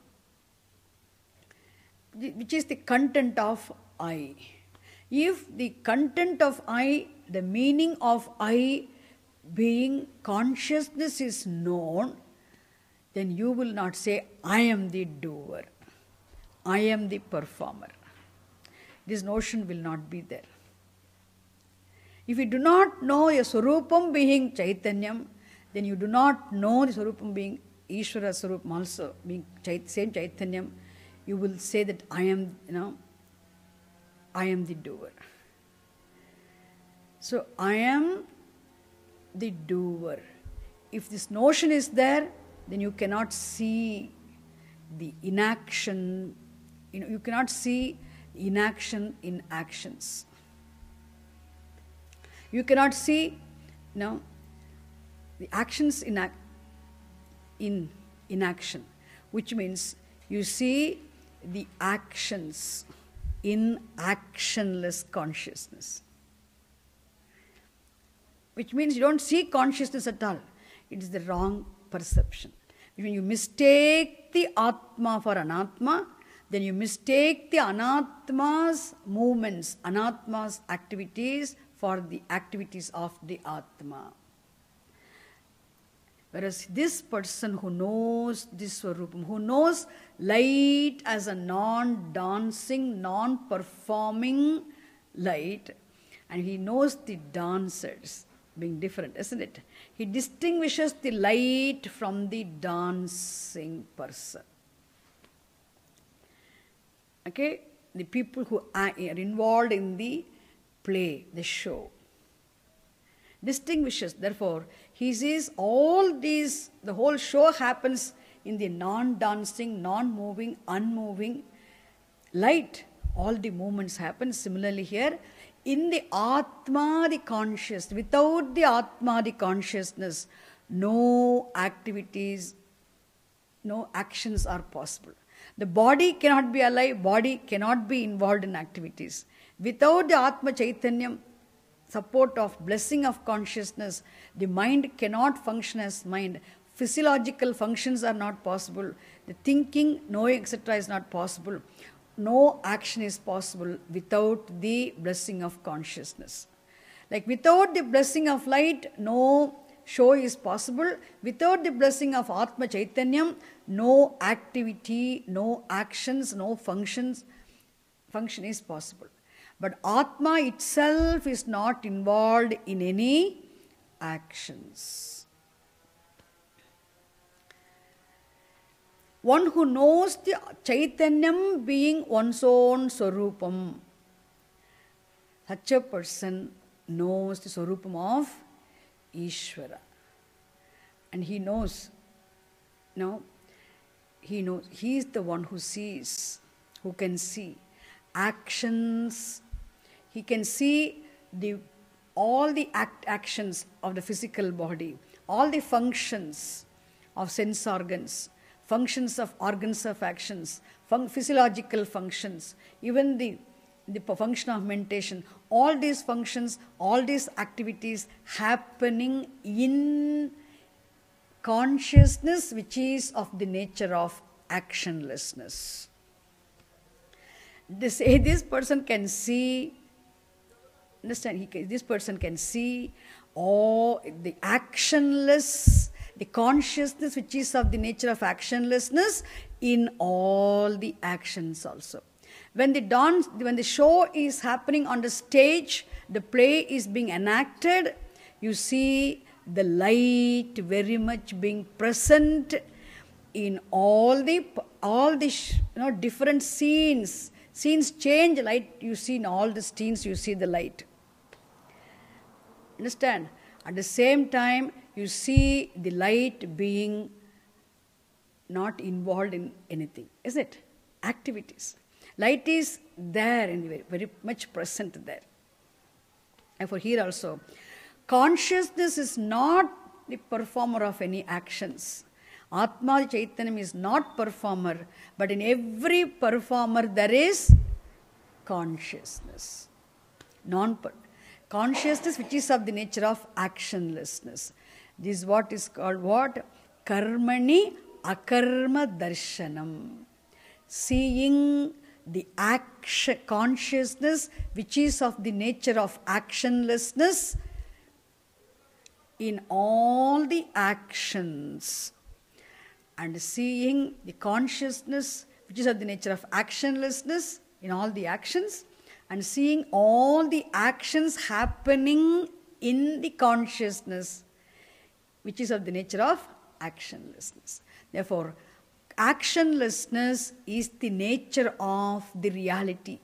which is the content of I. If the content of I, the meaning of I being consciousness is known, then you will not say, I am the doer, I am the performer. This notion will not be there. If you do not know your Swarupam being Chaitanyam, then you do not know the Swarupam being Ishvara Swarupam also, being same Chaitanyam. You will say that I am, I am the doer. So I am the doer. If this notion is there, then you cannot see the inaction, you cannot see inaction in actions. You cannot see the actions in inaction, which means you see the actions in actionless consciousness. Which means you don't see consciousness at all. It is the wrong perception. When you mistake the Atma for Anatma, then you mistake the Anatma's movements, Anatma's activities for the activities of the Atma. Whereas this person who knows this Swarupam, who knows light as a non-dancing, non-performing light, and he knows the dancers being different, isn't it? He distinguishes the light from the dancing person. Okay? The people who are involved in the play, the show. Distinguishes, therefore, he sees all these, the whole show happens in the non-dancing, non-moving, unmoving light. All the movements happen. Similarly here, in the Atma, the conscious, without the Atma, the consciousness, no activities, no actions are possible. The body cannot be alive, body cannot be involved in activities. Without the Atma Chaitanyam, support of blessing of consciousness, the mind cannot function as mind. Physiological functions are not possible. The thinking, knowing, etc. is not possible. No action is possible without the blessing of consciousness. Like without the blessing of light, no show is possible. Without the blessing of Atma Chaitanyam, no activity, no actions, no function is possible. But Atma itself is not involved in any actions. one who knows the Chaitanyam being one's own Swarupam. Such a person knows the Swarupam of Ishvara. And he knows, he knows, he is the one who sees, who can see actions. He can see all the actions of the physical body, all the functions of sense organs, functions of organs of actions, physiological functions, even the function of mentation, all these functions, all these activities happening in consciousness which is of the nature of actionlessness. This person can see, understand, this person can see all the actionless, the consciousness which is of the nature of actionlessness in all the actions also. When the show is happening on the stage, the play is being enacted, you see the light very much being present in all the different scenes. Scenes change, light, you see in all the scenes, you see the light. Understand? At the same time, you see the light being not involved in anything, is it? Activities. Light is there and very, very much present there. Therefore, here also, consciousness is not the performer of any actions. Atma Chaitanyam is not performer, but in every performer there is consciousness. Consciousness which is of the nature of actionlessness. This is what is called what? Karmani akarma darshanam. Seeing the consciousness which is of the nature of actionlessness in all the actions, and seeing the consciousness which is of the nature of actionlessness in all the actions, and seeing all the actions happening in the consciousness which is of the nature of actionlessness. Therefore, actionlessness is the nature of the reality.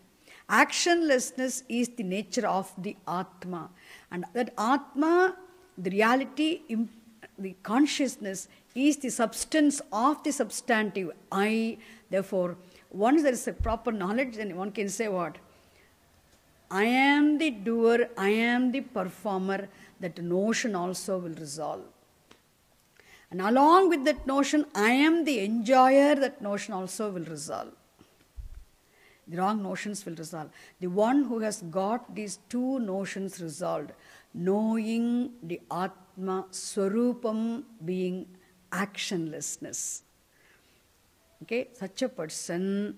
Actionlessness is the nature of the Atma. And that Atma, the reality, the consciousness, is the substance of the substantive I. Therefore, once there is a proper knowledge, then one can say what? I am the doer, I am the performer. That notion also will resolve. And along with that notion, I am the enjoyer, that notion also will resolve. The wrong notions will resolve. The one who has got these two notions resolved, knowing the Atma Swarupam being actionlessness. Okay, such a person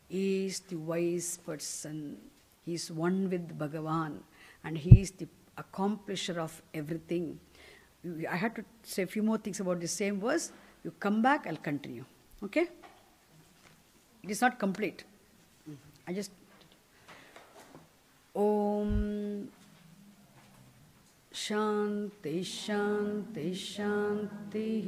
is the wise person. He is one with Bhagavan, and he is the accomplisher of everything. I had to say a few more things about the same verse. You come back, I'll continue. Okay? It is not complete. I just... Om Shanti Shanti Shanti